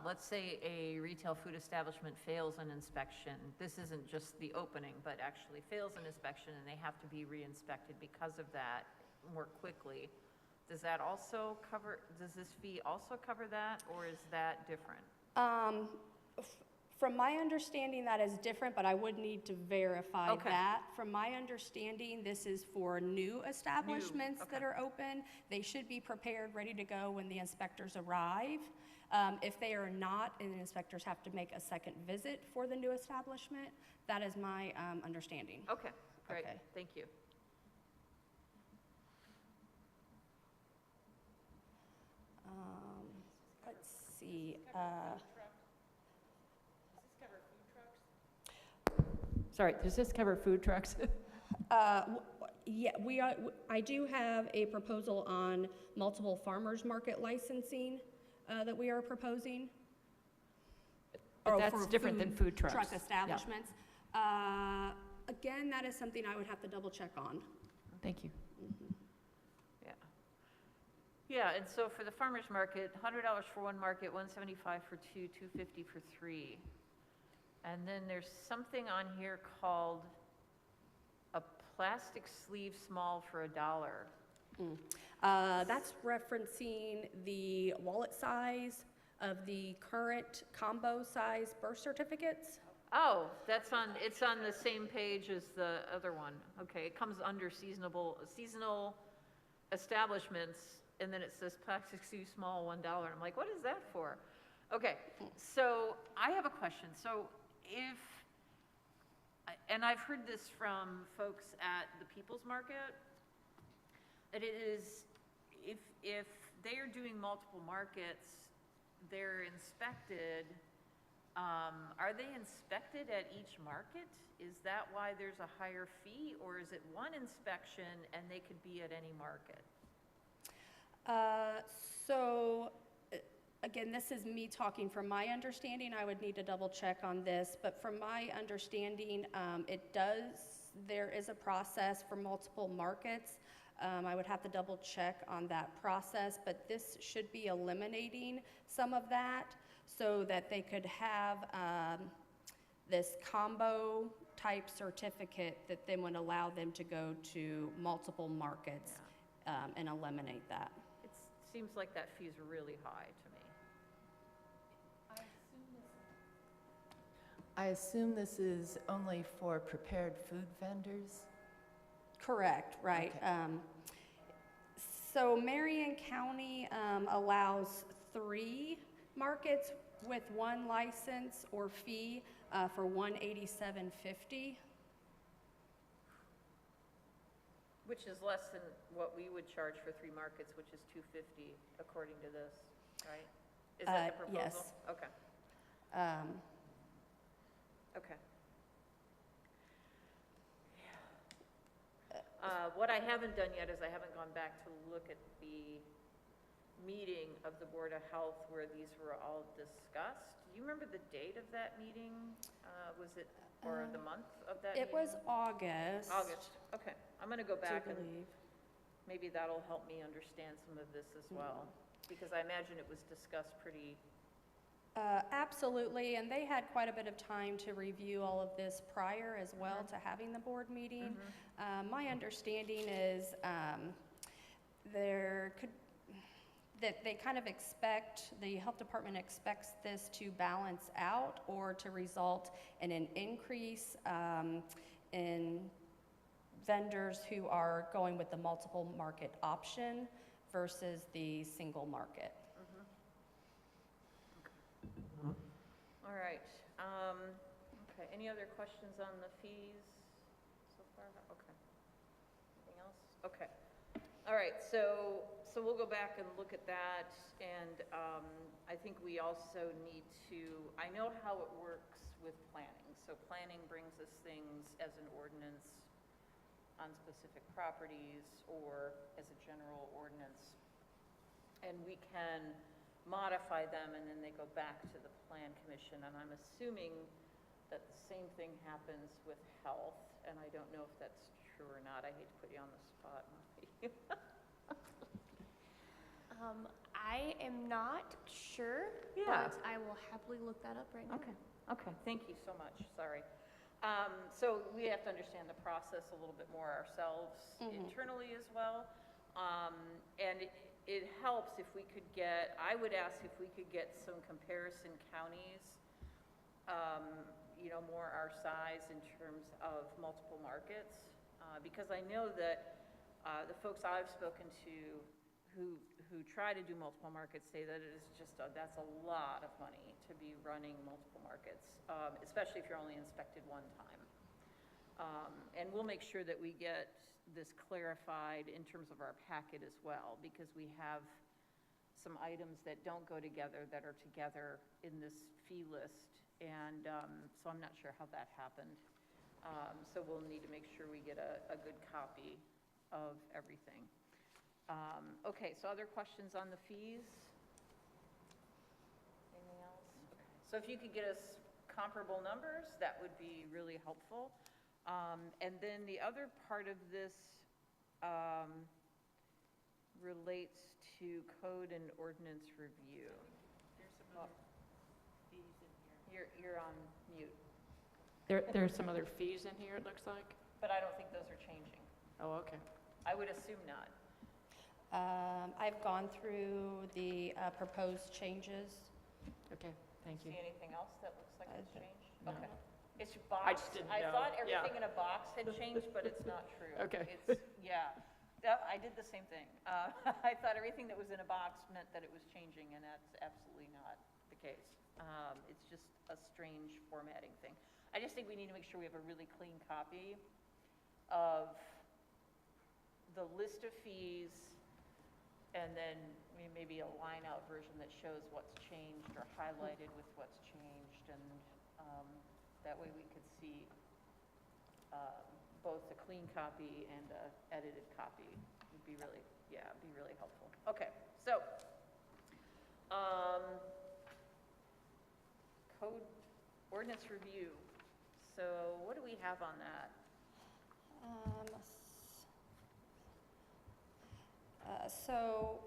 let's say a retail food establishment fails an inspection, this isn't just the opening, but actually fails an inspection and they have to be re-inspected because of that more quickly, does that also cover, does this fee also cover that, or is that different? From my understanding, that is different, but I would need to verify that. From my understanding, this is for new establishments that are open. They should be prepared, ready to go when the inspectors arrive. If they are not, and the inspectors have to make a second visit for the new establishment, that is my understanding. Okay, great, Okay. thank you. Let's see. Sorry, does this cover food trucks? Yeah, I do have a proposal on multiple farmers market licensing that we are proposing. But that's different than food trucks. Truck establishments. Again, that is something I would have to double check on. Thank you. Yeah. Yeah, and so for the farmer's market, $100 for one market, $175 for two, $250 for three. And then there's something on here called a plastic sleeve small for $1. That's referencing the wallet size of the current combo size birth certificates. Oh, that's on, it's on the same page as the other one. Okay, it comes under seasonal establishments, and then it says plastic sleeve small, $1. I'm like, what is that for? Okay, so I have a question. So if, and I've heard this from folks at the People's Market, that it is, if they are doing multiple markets, they're inspected. Are they inspected at each market? Is that why there's a higher fee, or is it one inspection and they could be at any market? So again, this is me talking from my understanding. I would need to double check on this, but from my understanding, there is a process for multiple markets. I would have to double check on that process, but this should be eliminating some of that so that they could have this combo type certificate that then would allow them to go to multiple markets and eliminate that. It seems like that fee is really high to me. I assume this is only for prepared food vendors? Correct, right. Okay. So Marion County allows 3 markets with one license or fee for $187.50. Which is less than what we would charge for 3 markets, which is $250 according to this, right? Is that the proposal? Yes. Okay. Okay. What I haven't done yet is I haven't gone back to look at the meeting of the Board of Health where these were all discussed. Do you remember the date of that meeting? Was it, or the month of that meeting? It was August. August, okay. I'm going to go back and believe. maybe that'll help me understand some of this as well. Because I imagine it was discussed pretty. Absolutely, and they had quite a bit of time to review all of this prior as well to having the board meeting. My understanding is that they kind of expect, the health department expects this to balance out or to result in an increase in vendors who are going with the multiple market option versus the single market. All right. Okay, any other questions on the fees so far? Okay. Anything else? Okay. All right, so we'll go back and look at that, and I think we also need to, I know how it works with planning. So planning brings us things as an ordinance on specific properties or as a general ordinance. And we can modify them, and then they go back to the Plan Commission. And I'm assuming that the same thing happens with health, and I don't know if that's true or not. I hate to put you on the spot, Molly. I am not sure, Yeah. but I will happily look that up right now. Okay, thank you so much, sorry. So we have to understand the process a little bit more ourselves internally as well. And it helps if we could get, I would ask if we could get some comparison counties, you know, more our size in terms of multiple markets. Because I know that the folks I've spoken to who try to do multiple markets say that it is just, that's a lot of money to be running multiple markets, especially if you're only inspected one time. And we'll make sure that we get this clarified in terms of our packet as well, because we have some items that don't go together that are together in this fee list. And so I'm not sure how that happened. So we'll need to make sure we get a good copy of everything. Okay, so other questions on the fees? Anything else? Okay. So if you could get us comparable numbers, that would be really helpful. And then the other part of this relates to code and ordinance review. There's some other fees in here. You're on mute. There's some other fees in here, it looks like. But I don't think those are changing. Oh, okay. I would assume not. I've gone through the proposed changes. Okay, thank you. See anything else that looks like it's changed? No. Okay. It's I boxed. just didn't I know. thought Yeah. everything in a box had changed, but it's not true. Okay. It's, yeah. I did the same thing. I thought everything that was in a box meant that it was changing, and that's absolutely not the case. It's just a strange formatting thing. I just think we need to make sure we have a really clean copy of the list of fees, and then maybe a line-out version that shows what's changed or highlighted with what's changed, and that way we could see both a clean copy and an edited copy. Would be really, yeah, it'd be really helpful. Okay, so code ordinance review. So what do we have on that? So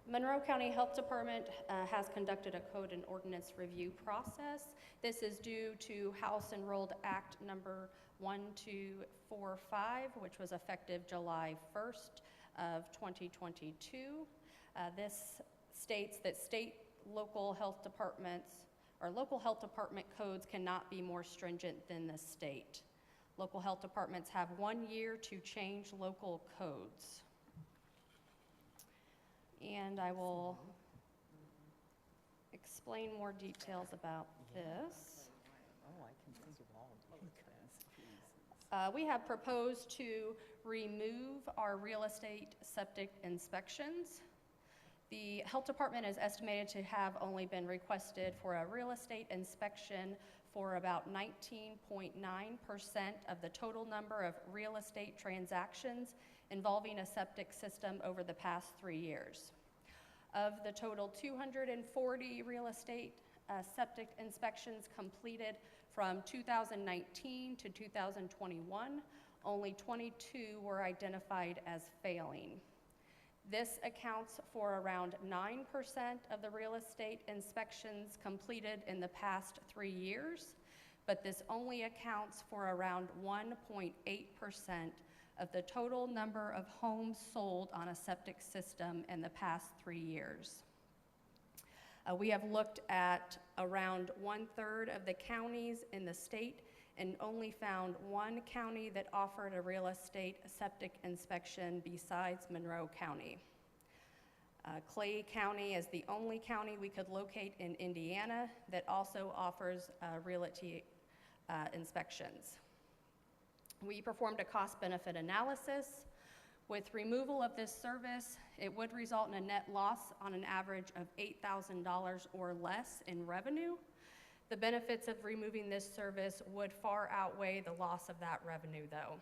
Monroe County Health Department has conducted a code and ordinance review process. This is due to House Enrolled Act number 1245, which was effective July 1st of 2022. This states that local health department codes cannot be more stringent than the state. Local health departments have 1 year to change local codes. And I will explain more details about this. Oh, I can think of all of these. We have proposed to remove our real estate septic inspections. The health department is estimated to have only been requested for a real estate inspection for about 19.9% of the total number of real estate transactions involving a septic system over the past 3 years. Of the total 240 real estate septic inspections completed from 2019 to 2021, only 22 were identified as failing. This accounts for around 9% of the real estate inspections completed in the past 3 years, but this only accounts for around 1.8% of the total number of homes sold on a septic system in the past 3 years. We have looked at around 1/3 of the counties in the state and only found one county that offered a real estate septic inspection besides Monroe County. Clay County is the only county we could locate in Indiana that also offers realty inspections. We performed a cost-benefit analysis. With removal of this service, it would result in a net loss on an average of $8,000 or less in revenue. The benefits of removing this service would far outweigh the loss of that revenue, though.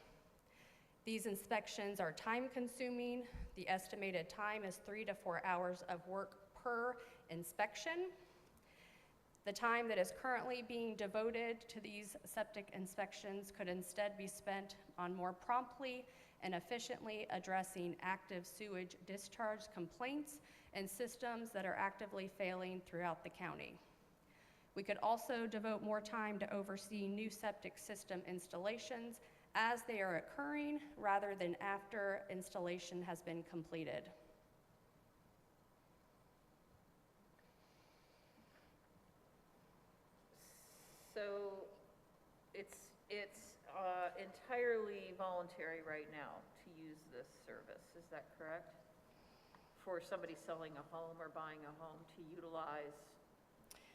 These inspections are time-consuming. The estimated time is 3 to 4 hours of work per inspection. The time that is currently being devoted to these septic inspections could instead be spent on more promptly and efficiently addressing active sewage discharge complaints and systems that are actively failing throughout the county. We could also devote more time to oversee new septic system installations as they are occurring rather than after installation has been completed. So it's entirely voluntary right now to use this service, is that correct? For somebody selling a home or buying a home to utilize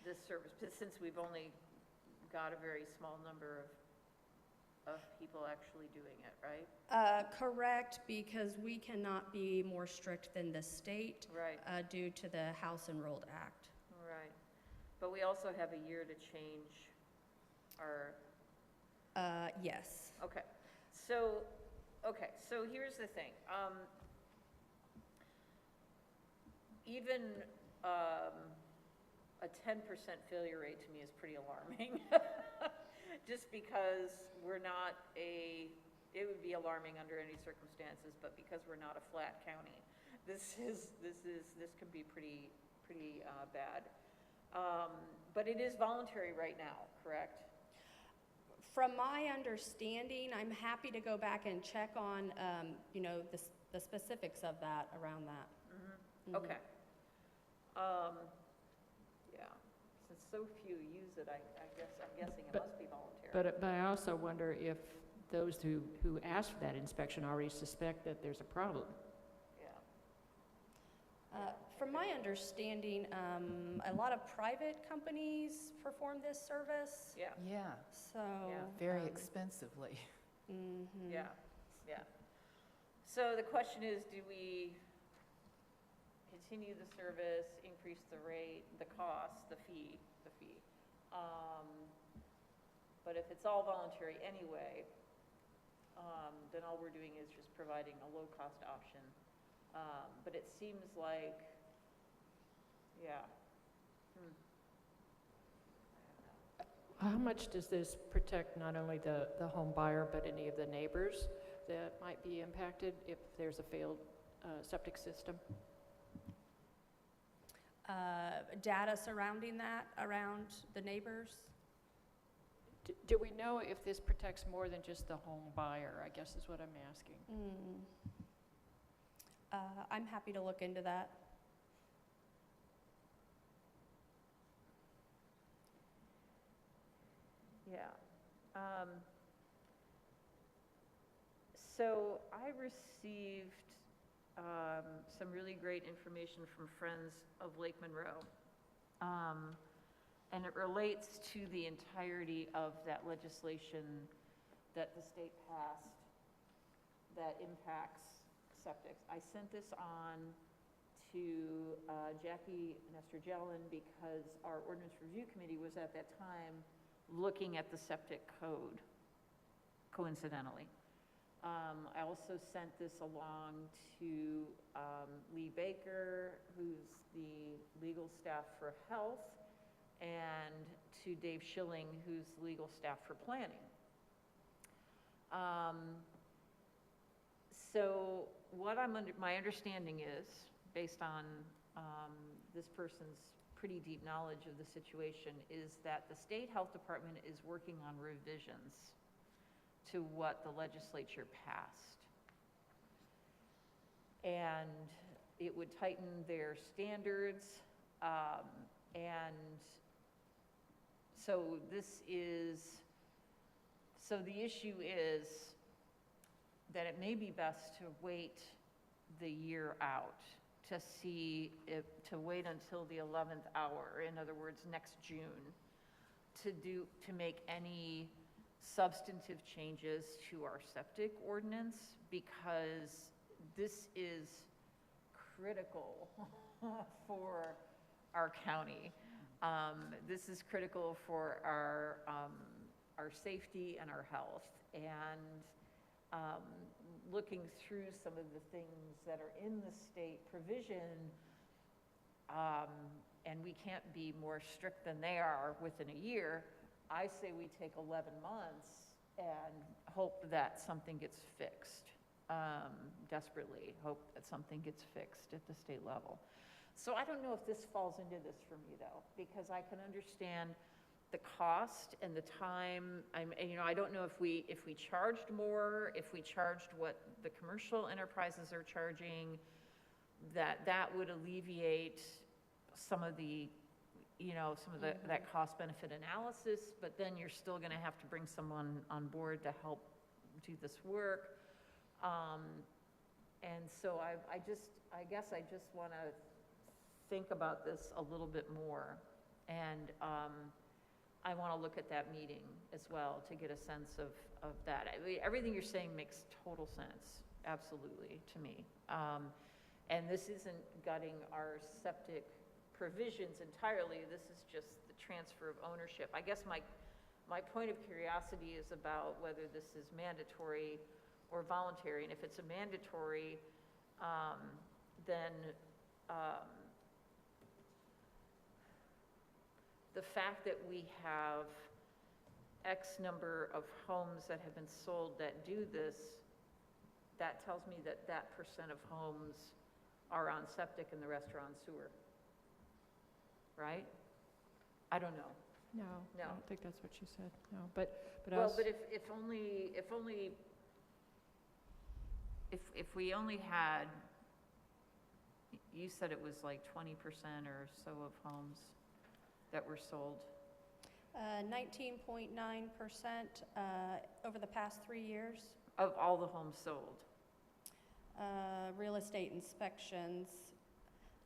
this service, since we've only got a very small number of people actually doing it, right? Correct, because we cannot be more strict than the state Right. Due to the House Enrolled Act. Right. But we also have a year to change our, Yes. okay. So here's the thing. Even a 10% failure rate to me is pretty alarming. Just because we're not it would be alarming under any circumstances, but because we're not a flat county, this can be pretty bad. But it is voluntary right now, correct? From my understanding, I'm happy to go back and check on, the specifics of that, around that. Mm-hmm. Okay. Yeah, since so few use it, I'm guessing it must be voluntary. But I also wonder if those who asked for that inspection already suspect that there's a problem. Yeah. From my understanding, a lot of private companies perform this service, Yeah, Yeah, so. Yeah. very expensively. Mhm. yeah. So the question is, do we continue the service, increase the rate, the cost, the fee? But if it's all voluntary anyway, then all we're doing is just providing a low-cost option. But it seems like, yeah. How much does this protect not only the home buyer, but any of the neighbors that might be impacted if there's a failed septic system? Data surrounding that, around the neighbors? Do we know if this protects more than just the home buyer, I guess is what I'm asking. I'm happy to look into that. Yeah. So I received some really great information from Friends of Lake Monroe. And it relates to the entirety of that legislation that the state passed that impacts septics. I sent this on to Jackie Nestor-Jelen because our ordinance review committee was at that time looking at the septic code, coincidentally. I also sent this along to Lee Baker, who's the legal staff for health, and to Dave Schilling, who's legal staff for planning. So what my understanding is, based on this person's pretty deep knowledge of the situation, is that the state health department is working on revisions to what the legislature passed. And it would tighten their standards, and so the issue is that it may be best to wait the year out to wait until the 11th hour, in other words, next June, to make any substantive changes to our septic ordinance, because this is critical for our county. This is critical for our safety and our health. And looking through some of the things that are in the state provision, and we can't be more strict than they are within a year, I say we take 11 months and hope that something gets fixed, desperately hope that something gets fixed at the state level. So I don't know if this falls into this for me, though, because I can understand the cost and the time. I don't know if we charged more, if we charged what the commercial enterprises are charging, that would alleviate some of the, that cost benefit analysis, but then you're still going to have to bring someone on board to help do this work. And so I guess I just want to think about this a little bit more. And I want to look at that meeting as well to get a sense of that. I mean, everything you're saying makes total sense, absolutely, to me. And this isn't gutting our septic provisions entirely. This is just the transfer of ownership. I guess my point of curiosity is about whether this is mandatory or voluntary. And if it's a mandatory, then the fact that we have X number of homes that have been sold that do this, that tells me that that percent of homes are on septic and the rest are on sewer. Right? I don't know. No, No. I don't think that's what you said, no, but I Well, was, but if we only had, you said it was like 20% or so of homes that were sold. 19.9% over the past 3 years. Of all the homes sold. Real estate inspections,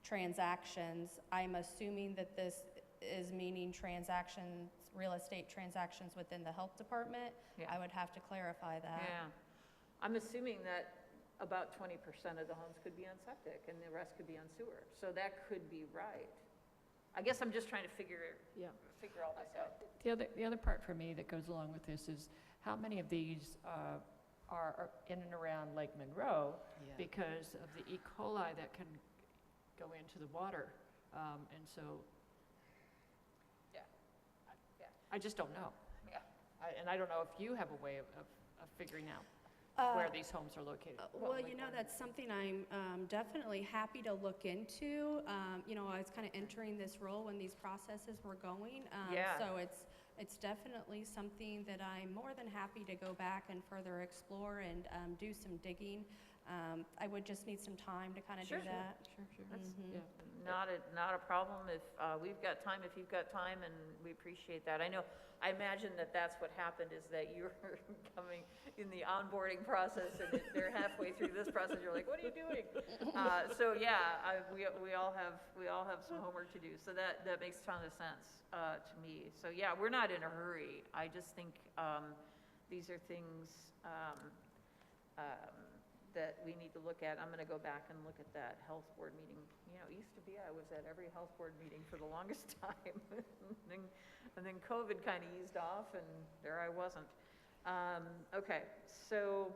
transactions. I'm assuming that this is meaning transactions, real estate transactions within the health department. Yeah. I would have to clarify that. Yeah. I'm assuming that about 20% of the homes could be on septic and the rest could be on sewer. So that could be right. I guess I'm just trying to figure all this out. the other part for me that goes along with this is how many of these are in and around Lake Monroe Yeah. because of the E. coli that can go into the water. And so Yeah. Yeah. I just don't know. Yeah. And I don't know if you have a way of figuring out where these homes are located. Well, that's something I'm definitely happy to look into. I was kind of entering this role when these processes were going. Yeah. So it's definitely something that I'm more than happy to go back and further explore and do some digging. I would just need some time to kind of Sure. do that. Sure. That's Yeah. not a problem if we've got time, if you've got time, and we appreciate that. I imagine that's what happened, is that you're coming in the onboarding process and they're halfway through this process, you're like, what are you doing? So yeah, we all have some homework to do. So that makes a ton of sense to me. So yeah, we're not in a hurry. I just think these are things that we need to look at. I'm going to go back and look at that health board meeting. It used to be I was at every health board meeting for the longest time. and then COVID kind of eased off, and there I wasn't. Okay, so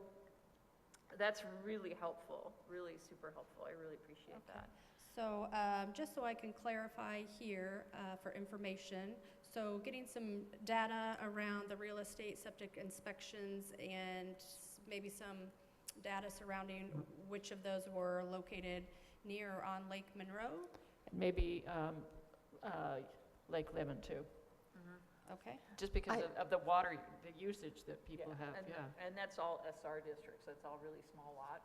that's really helpful, really super helpful. I really appreciate that. So just so I can clarify here for information, so getting some data around the real estate septic inspections and maybe some data surrounding which of those were located near or on Lake Monroe. And maybe Lake Lemon too, Okay. just because of the water, the usage that people have, and, yeah. And that's all SR districts. That's all really small lot.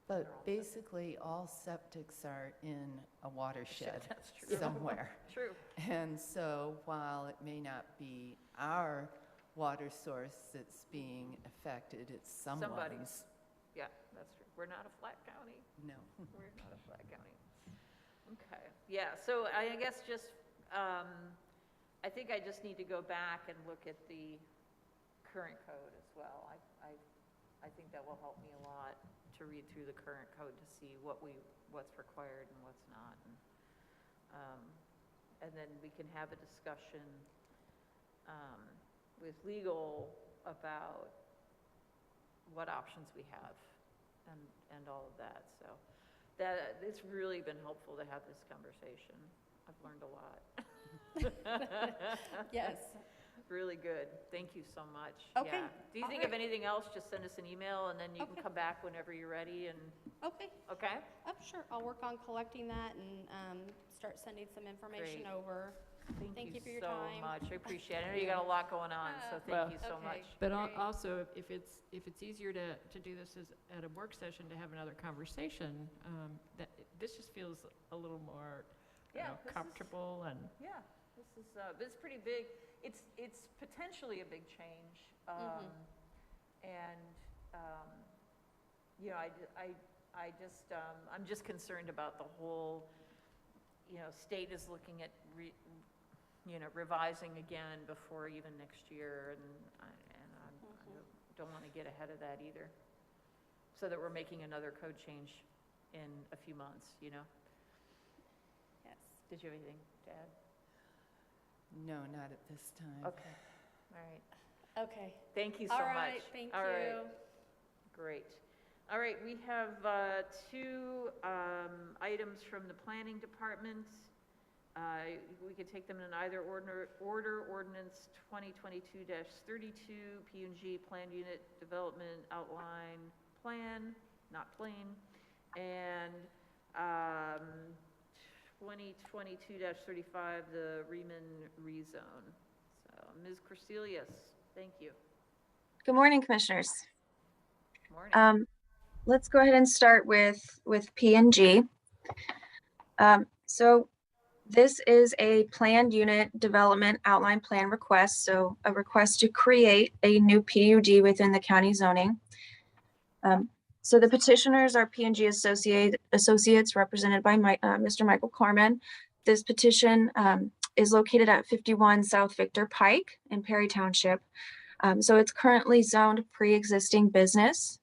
But basically, all septics are in a watershed That's true. somewhere. True. And so while it may not be our water source that's being affected, it's someone's. Somebody's. Yeah, that's true. We're not a flat county. No. We're not a flat county. Okay. Yeah, so I guess just, I think I just need to go back and look at the current code as well. I think that will help me a lot to read through the current code to see what's required and what's not. And then we can have a discussion with legal about what options we have and all of that. So that, it's really been helpful to have this conversation. I've learned a lot. Yes. Really good. Thank you so much. Okay. Yeah. Do you All think right. of anything else, just send us an email and then you can Okay. come back whenever you're ready and, Okay. okay? Sure. I'll work on collecting that and start sending some information Great. over. Thank you for your so time. much. I appreciate it. I know you got a lot going on, so Well, thank you so okay. much. But Great. also, if it's easier to do this as, at a work session, to have another conversation, that, this just feels a little more, you Yeah, know, this is- comfortable and. Yeah, this is, it's pretty big. It's potentially a big change. And, you know, I just, I'm just concerned about the whole, you know, state is looking at, revising again before even next year, and I don't want to get ahead of that either. So that we're making another code change in a few months, you know? Yes. Did you have anything to add? No, not at this time. Okay, all right. Okay. Thank you so All much. right. Thank All you. right. Great. All right, we have two items from the planning department. We could take them in either order. Ordinance 2022-32, P&G Planned Unit Development Outline Plan, not plain, and 2022-35, the Riemann rezone. So, Ms. Corselius, thank you. Good morning, Commissioners. Morning. Let's go ahead and start with P&G. So this is a planned unit development outline plan request, so a request to create a new PUD within the county zoning. So the petitioners are P&G Associates represented by Mr. Michael Corman. This petition is located at 51 South Victor Pike in Perry Township. So it's currently zoned pre-existing business.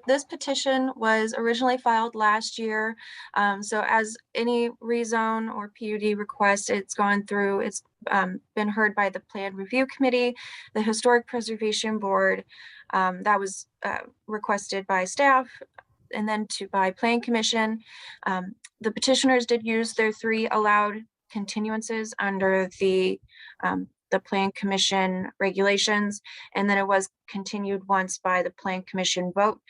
This petition was originally filed last year. So as any rezone or PUD request, it's gone through, it's been heard by the Plan Review Committee, the Historic Preservation Board, that was requested by staff, and then by Plan Commission. The petitioners did use their 3 allowed continuances under the Plan Commission regulations, and then it was continued once by the Plan Commission vote.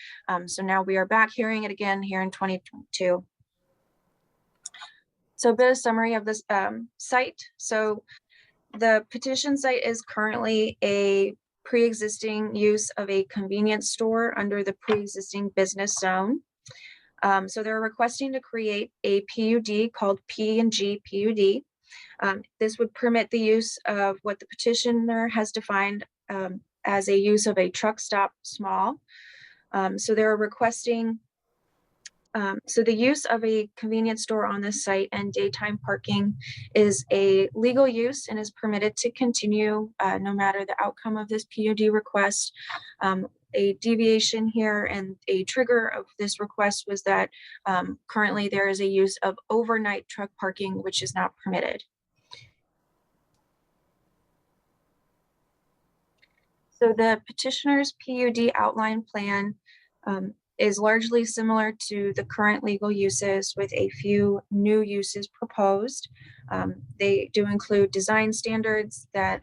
So now we are back hearing it again here in 2022. So a bit of summary of this site. So the petition site is currently a pre-existing use of a convenience store under the pre-existing business zone. So they're requesting to create a PUD called P&G PUD. This would permit the use of what the petitioner has defined as a use of a truck stop small. So they're requesting, so the use of a convenience store on this site and daytime parking is a legal use and is permitted to continue no matter the outcome of this PUD request. A deviation here and a trigger of this request was that currently there is a use of overnight truck parking, which is not permitted. So the petitioner's PUD outline plan is largely similar to the current legal uses with a few new uses proposed. They do include design standards that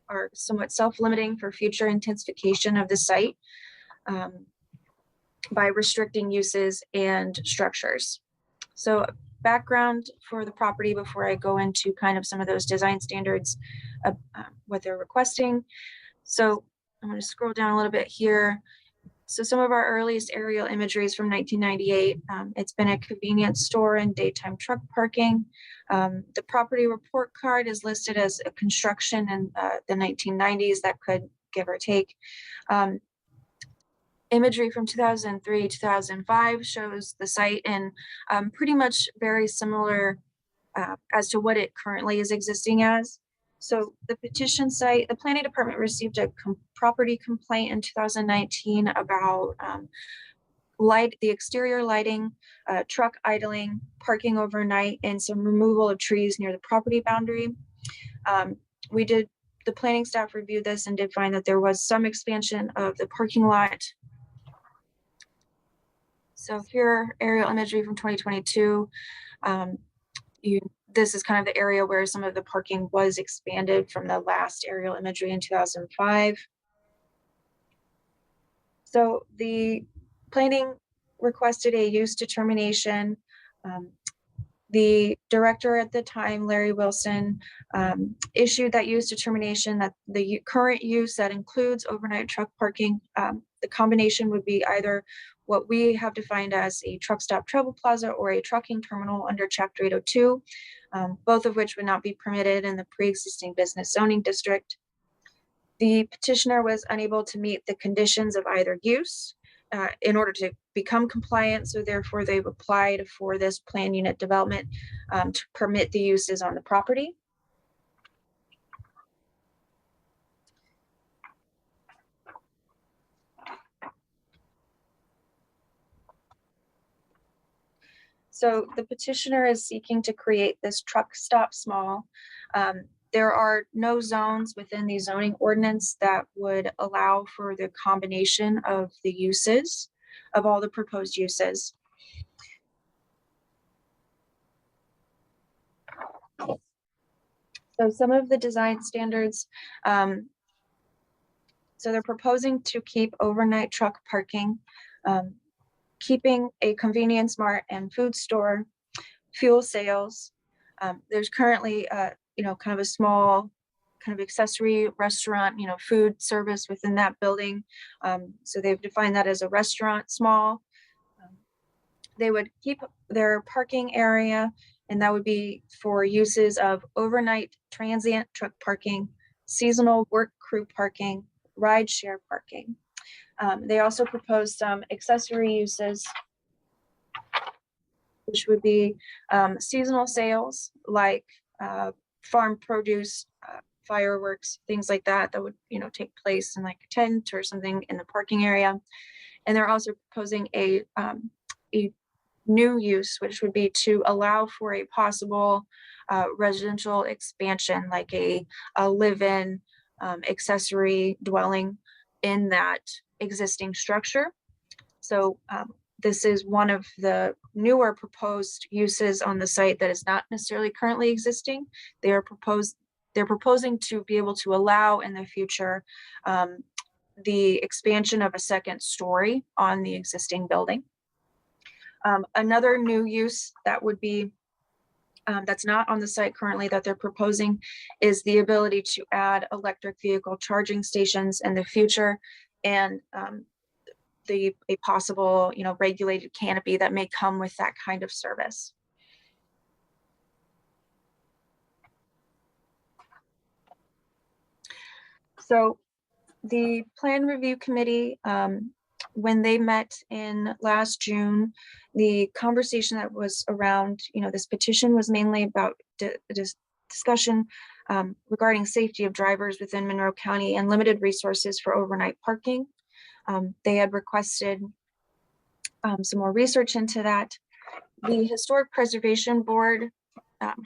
are somewhat self-limiting for future intensification of the site by restricting uses and structures. So background for the property before I go into kind of some of those design standards, what they're requesting. So I'm going to scroll down a little bit here. So some of our earliest aerial imagery is from 1998. It's been a convenience store and daytime truck parking. The property report card is listed as a construction in the 1990s. That could give or take. Imagery from 2003, 2005 shows the site in pretty much very similar as to what it currently is existing as. So the petition site, the planning department received a property complaint in 2019 about the exterior lighting, truck idling, parking overnight, and some removal of trees near the property boundary. The planning staff reviewed this and did find that there was some expansion of the parking lot. So here, aerial imagery from 2022. This is kind of the area where some of the parking was expanded from the last aerial imagery in 2005. So the planning requested a use determination. The director at the time, Larry Wilson, issued that use determination that the current use that includes overnight truck parking, the combination would be either what we have defined as a truck stop travel plaza or a trucking terminal under Chapter 802, both of which would not be permitted in the pre-existing business zoning district. The petitioner was unable to meet the conditions of either use in order to become compliant, so therefore they've applied for this plan unit development to permit the uses on the property. So the petitioner is seeking to create this truck stop small. There are no zones within the zoning ordinance that would allow for the combination of the uses of all the proposed uses. So some of the design standards, so they're proposing to keep overnight truck parking, keeping a convenience mart and food store, fuel sales. There's currently kind of a small kind of accessory restaurant, food service within that building. So they've defined that as a restaurant small. They would keep their parking area, and that would be for uses of overnight transient truck parking, seasonal work crew parking, ride share parking. They also propose some accessory uses, which would be seasonal sales like farm produce, fireworks, things like that would take place in like a tent or something in the parking area. And they're also proposing a new use, which would be to allow for a possible residential expansion, like a live-in accessory dwelling in that existing structure. So this is one of the newer proposed uses on the site that is not necessarily currently existing. They're proposing to be able to allow in the future the expansion of a second story on the existing building. Another new use that would be that's not on the site currently that they're proposing is the ability to add electric vehicle charging stations in the future, and a possible regulated canopy that may come with that kind of service. So the plan review committee, when they met in last June, the conversation that was around this petition was mainly about discussion regarding safety of drivers within Monroe County and limited resources for overnight parking. They had requested some more research into that. The Historic Preservation Board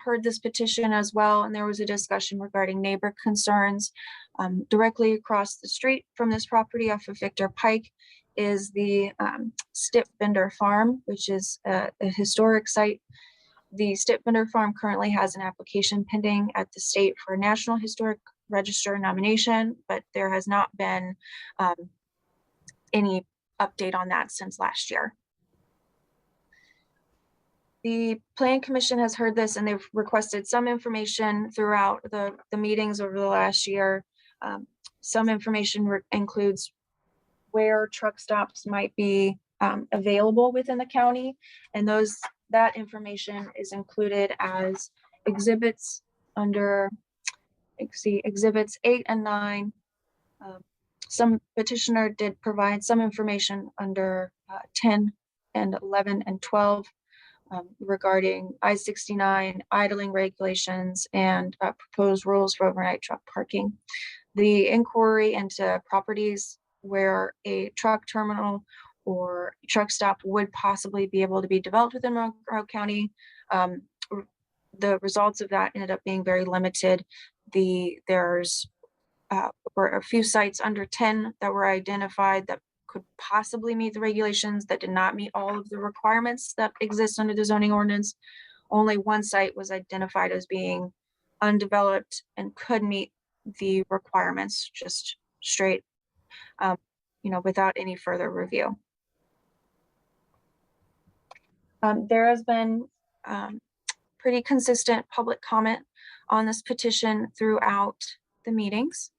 heard this petition as well, and there was a discussion regarding neighbor concerns. Directly across the street from this property off of Victor Pike is the Stipbender Farm, which is a historic site. The Stipbender Farm currently has an application pending at the state for a National Historic Register nomination, but there has not been any update on that since last year. The Plan Commission has heard this, and they've requested some information throughout the meetings over the last year. Some information includes where truck stops might be available within the county, and that information is included as exhibits under, exhibits 8 and 9. Some petitioner did provide some information under 10 and 11 and 12 regarding I-69 idling regulations and proposed rules for overnight truck parking. The inquiry into properties where a truck terminal or truck stop would possibly be able to be developed within Monroe County the results of that ended up being very limited. There's were a few sites under 10 that were identified that could possibly meet the regulations that did not meet all of the requirements that exist under the zoning ordinance. Only one site was identified as being undeveloped and could meet the requirements just straight, without any further review. There has been pretty consistent public comment on this petition throughout the meetings.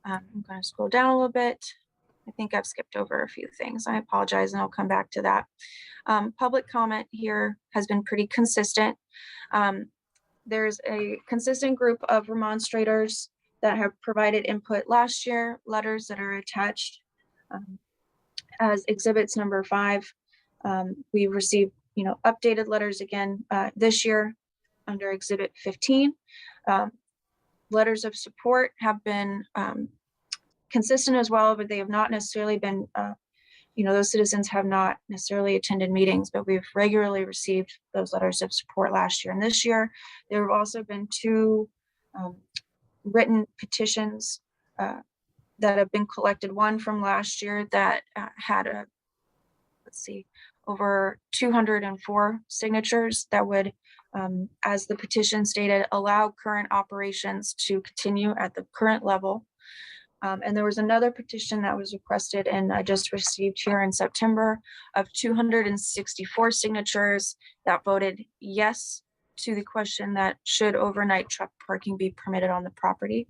I'm going to scroll down a little bit. I think I've skipped over a few things. I apologize, and I'll come back to that. Public comment here has been pretty consistent. There's a consistent group of remonstrators that have provided input last year, letters that are attached as exhibits number 5. We received, updated letters again this year under exhibit 15. Letters of support have been consistent as well, but they have not necessarily been, those citizens have not necessarily attended meetings, but we've regularly received those letters of support last year and this year. There have also been 2 written petitions that have been collected, one from last year that had over 204 signatures that would, as the petition stated, allow current operations to continue at the current level. And there was another petition that was requested and I just received here in September of 264 signatures that voted yes to the question that should overnight truck parking be permitted on the property.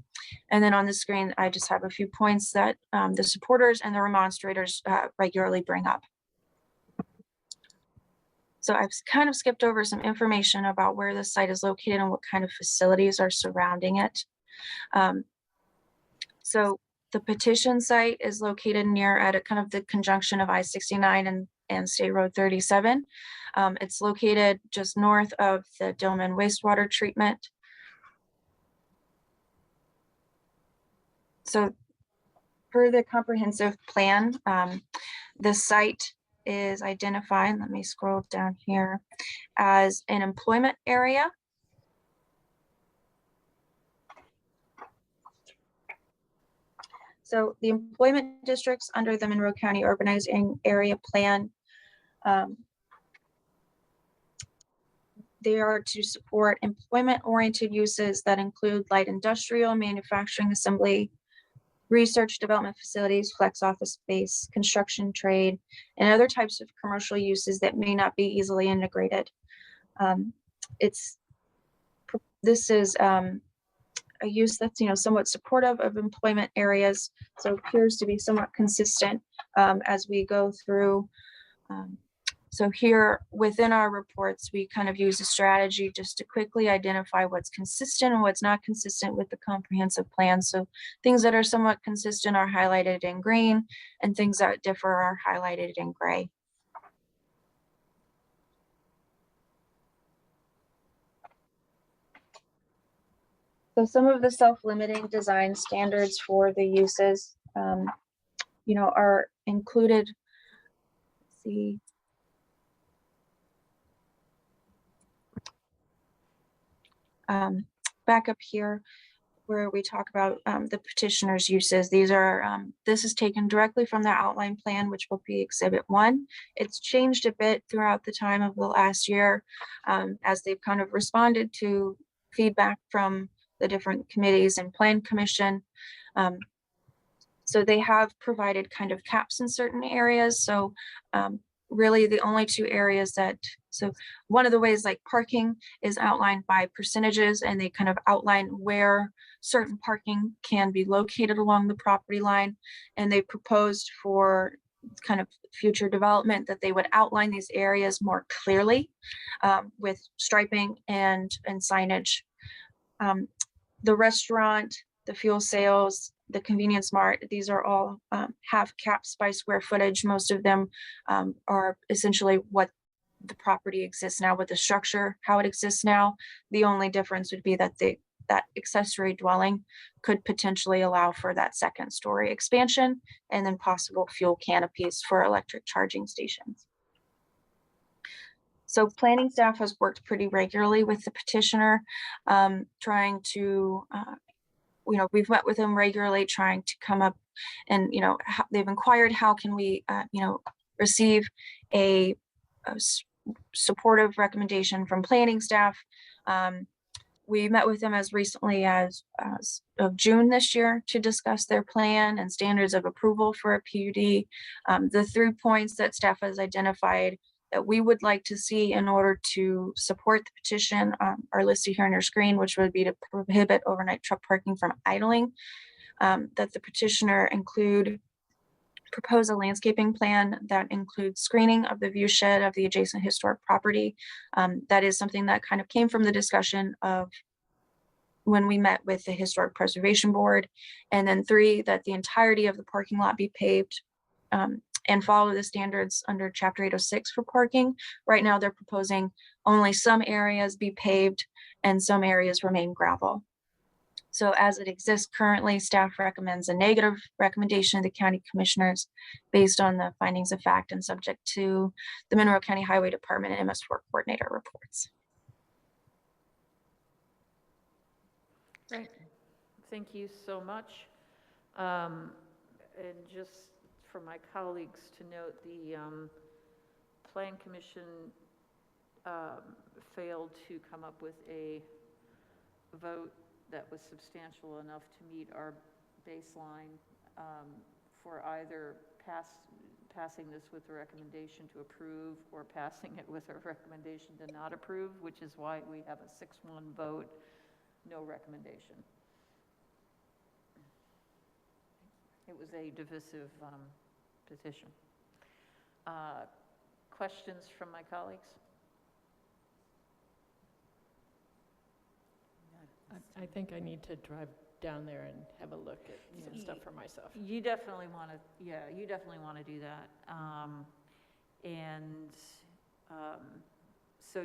And then on the screen, I just have a few points that the supporters and the remonstrators regularly bring up. So I've kind of skipped over some information about where the site is located and what kind of facilities are surrounding it. So the petition site is located near at a kind of the conjunction of I-69 and State Road 37. It's located just north of the Dillman wastewater treatment. So per the comprehensive plan, the site is identified, let me scroll down here, as an employment area. So the employment districts under the Monroe County Urbanizing Area Plan, they are to support employment-oriented uses that include light industrial, manufacturing, assembly, research development facilities, flex office space, construction trade, and other types of commercial uses that may not be easily integrated. This is a use that's somewhat supportive of employment areas, so appears to be somewhat consistent as we go through. So here within our reports, we kind of use a strategy just to quickly identify what's consistent and what's not consistent with the comprehensive plan. So things that are somewhat consistent are highlighted in green, and things that differ are highlighted in gray. So some of the self-limiting design standards for the uses, are included. Let's see. Back up here where we talk about the petitioner's uses. These are, this is taken directly from the outline plan, which will be exhibit 1. It's changed a bit throughout the time of the last year as they've kind of responded to feedback from the different committees and plan commission. So they have provided kind of caps in certain areas. So really the only 2 areas that, so one of the ways like parking is outlined by percentages, and they kind of outline where certain parking can be located along the property line. And they proposed for kind of future development that they would outline these areas more clearly with striping and signage. The restaurant, the fuel sales, the convenience mart, these are all have caps by square footage. Most of them are essentially what the property exists now with the structure, how it exists now. The only difference would be that that accessory dwelling could potentially allow for that 2nd story expansion and then possible fuel canopies for electric charging stations. So planning staff has worked pretty regularly with the petitioner, trying to, we've met with them regularly, trying to come up and, they've inquired, how can we, receive a supportive recommendation from planning staff. We met with them as recently as of June this year to discuss their plan and standards of approval for a PUD. The 3 points that staff has identified that we would like to see in order to support the petition are listed here on your screen, which would be to prohibit overnight truck parking from idling, that the petitioner propose a landscaping plan that includes screening of the view shed of the adjacent historic property. That is something that kind of came from the discussion of when we met with the Historic Preservation Board. And then 3, that the entirety of the parking lot be paved and follow the standards under Chapter 806 for parking. Right now, they're proposing only some areas be paved and some areas remain gravel. So as it exists currently, staff recommends a negative recommendation to the county commissioners based on the findings of fact and subject to the Monroe County Highway Department and MS4 coordinator reports. Great. Thank you so much. And just for my colleagues to note, the Plan Commission failed to come up with a vote that was substantial enough to meet our baseline for either passing this with a recommendation to approve or passing it with a recommendation to not approve, which is why we have a 6-1 vote, no recommendation. It was a divisive petition. Questions from my colleagues? I think I need to drive down there and have a look at some stuff for myself. You definitely want to, you definitely want to do that. So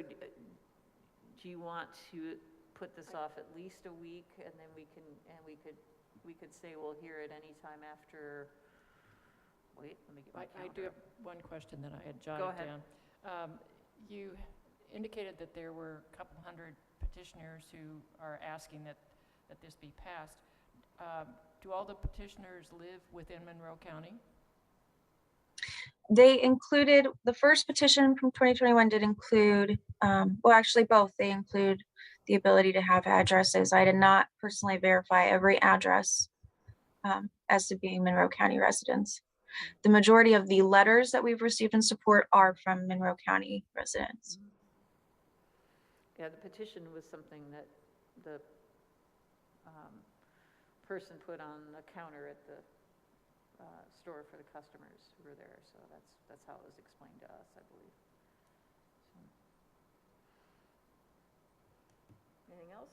do you want to put this off at least a week, and then we could say we'll hear it any time after? Wait, let me get my calendar. I do have one question that I had jotted Go ahead. down. You indicated that there were a couple hundred petitioners who are asking that this be passed. Do all the petitioners live within Monroe County? They included, the first petition from 2021 did include, well, actually both. They include the ability to have addresses. I did not personally verify every address as to being Monroe County residents. The majority of the letters that we've received in support are from Monroe County residents. Yeah, the petition was something that the person put on the counter at the store for the customers who were there. So that's how it was explained to us, I believe. So. Anything else?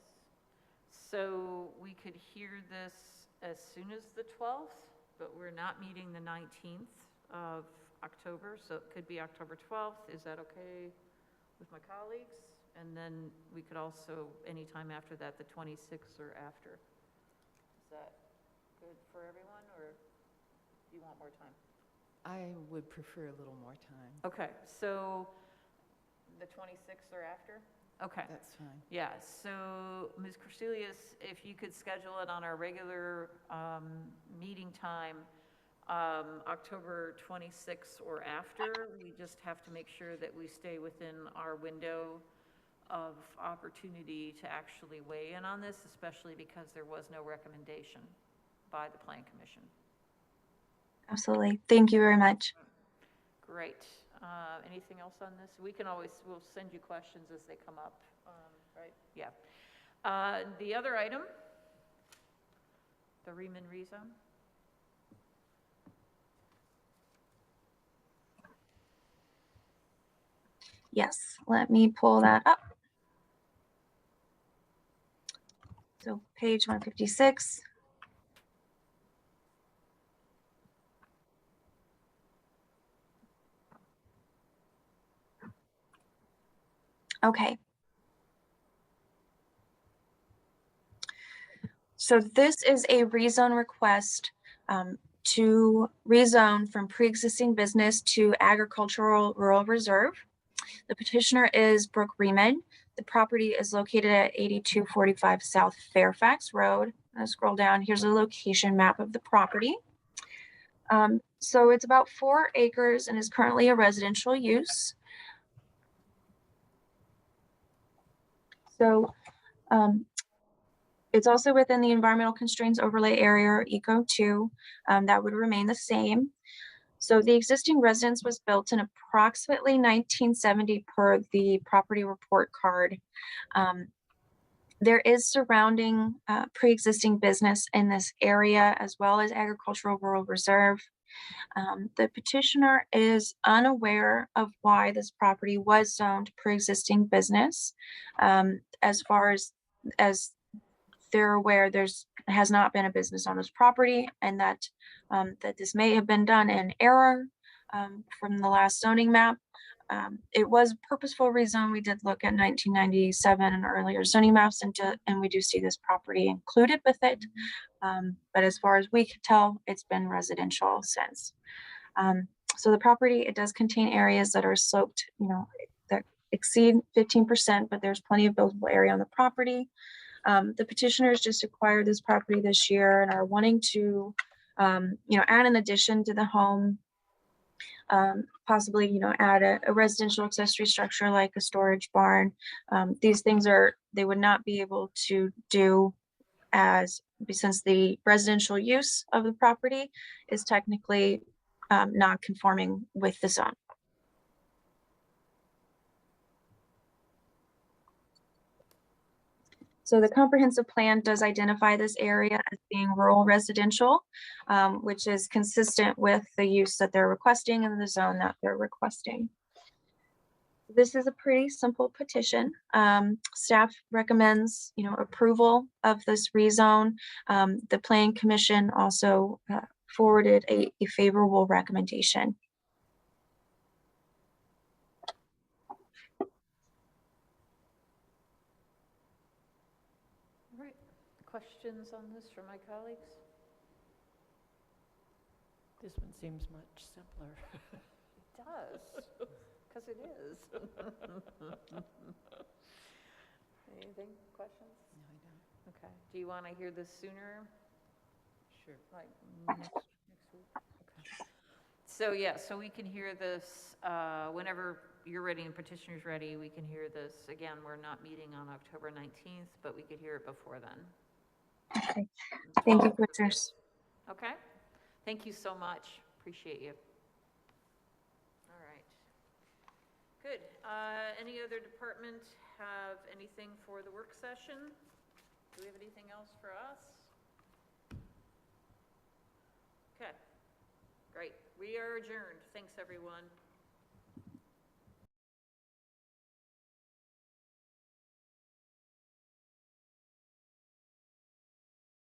So we could hear this as soon as the 12th, but we're not meeting the 19th of October, so it could be October 12th. Is that okay with my colleagues? And then we could also, anytime after that, the 26th or after. Is that good for everyone, or do you want more time? I would prefer a little more time. Okay, so the 26th or after? Okay. That's fine. Yeah, so Ms. Corselius, if you could schedule it on our regular meeting time, October 26th or after. We just have to make sure that we stay within our window of opportunity to actually weigh in on this, especially because there was no recommendation by the Plan Commission. Absolutely. Thank you very much. Great. Anything else on this? We'll send you questions as they come up, right? Yeah. The other item, the Riemann rezone. Yes, let me pull that up. So page 156. Okay. So this is a rezone request to rezone from pre-existing business to agricultural rural reserve. The petitioner is Brooke Riemann. The property is located at 8245 South Fairfax Road. I'll scroll down. Here's a location map of the property. So it's about 4 acres and is currently a residential use. So it's also within the environmental constraints overlay area, or ECO 2, that would remain the same. So the existing residence was built in approximately 1970 per the property report card. There is surrounding pre-existing business in this area, as well as agricultural rural reserve. The petitioner is unaware of why this property was zoned pre-existing business. As far as they're aware, has not been a business on this property, and that this may have been done in error from the last zoning map. It was purposeful rezone. We did look at 1997 and earlier zoning maps, and we do see this property included with it. But as far as we could tell, it's been residential since. So the property, it does contain areas that are sloped, that exceed 15%, but there's plenty of buildable area on the property. The petitioners just acquired this property this year and are wanting to, add an addition to the home, possibly, add a residential accessory structure like a storage barn. These things they would not be able to do since the residential use of the property is technically not conforming with the zone. So the comprehensive plan does identify this area as being rural residential, which is consistent with the use that they're requesting and the zone that they're requesting. This is a pretty simple petition. Staff recommends, approval of this rezone. The Planning Commission also forwarded a favorable recommendation. All right, questions on this from my colleagues? This one seems much simpler. It does, because it is. Anything, questions? No, I don't. Okay, do you want to hear this sooner? Sure. Like next week? Okay. So so we can hear this whenever you're ready and petitioner's ready. We can hear this. Again, we're not meeting on October 19th, but we could hear it before then. Okay. Thank you, commissioners. Okay. Thank you so much. Appreciate you. All right. Good. Any other department have anything for the work session? Do we have anything else for us? Okay. Great. We are adjourned. Thanks, everyone.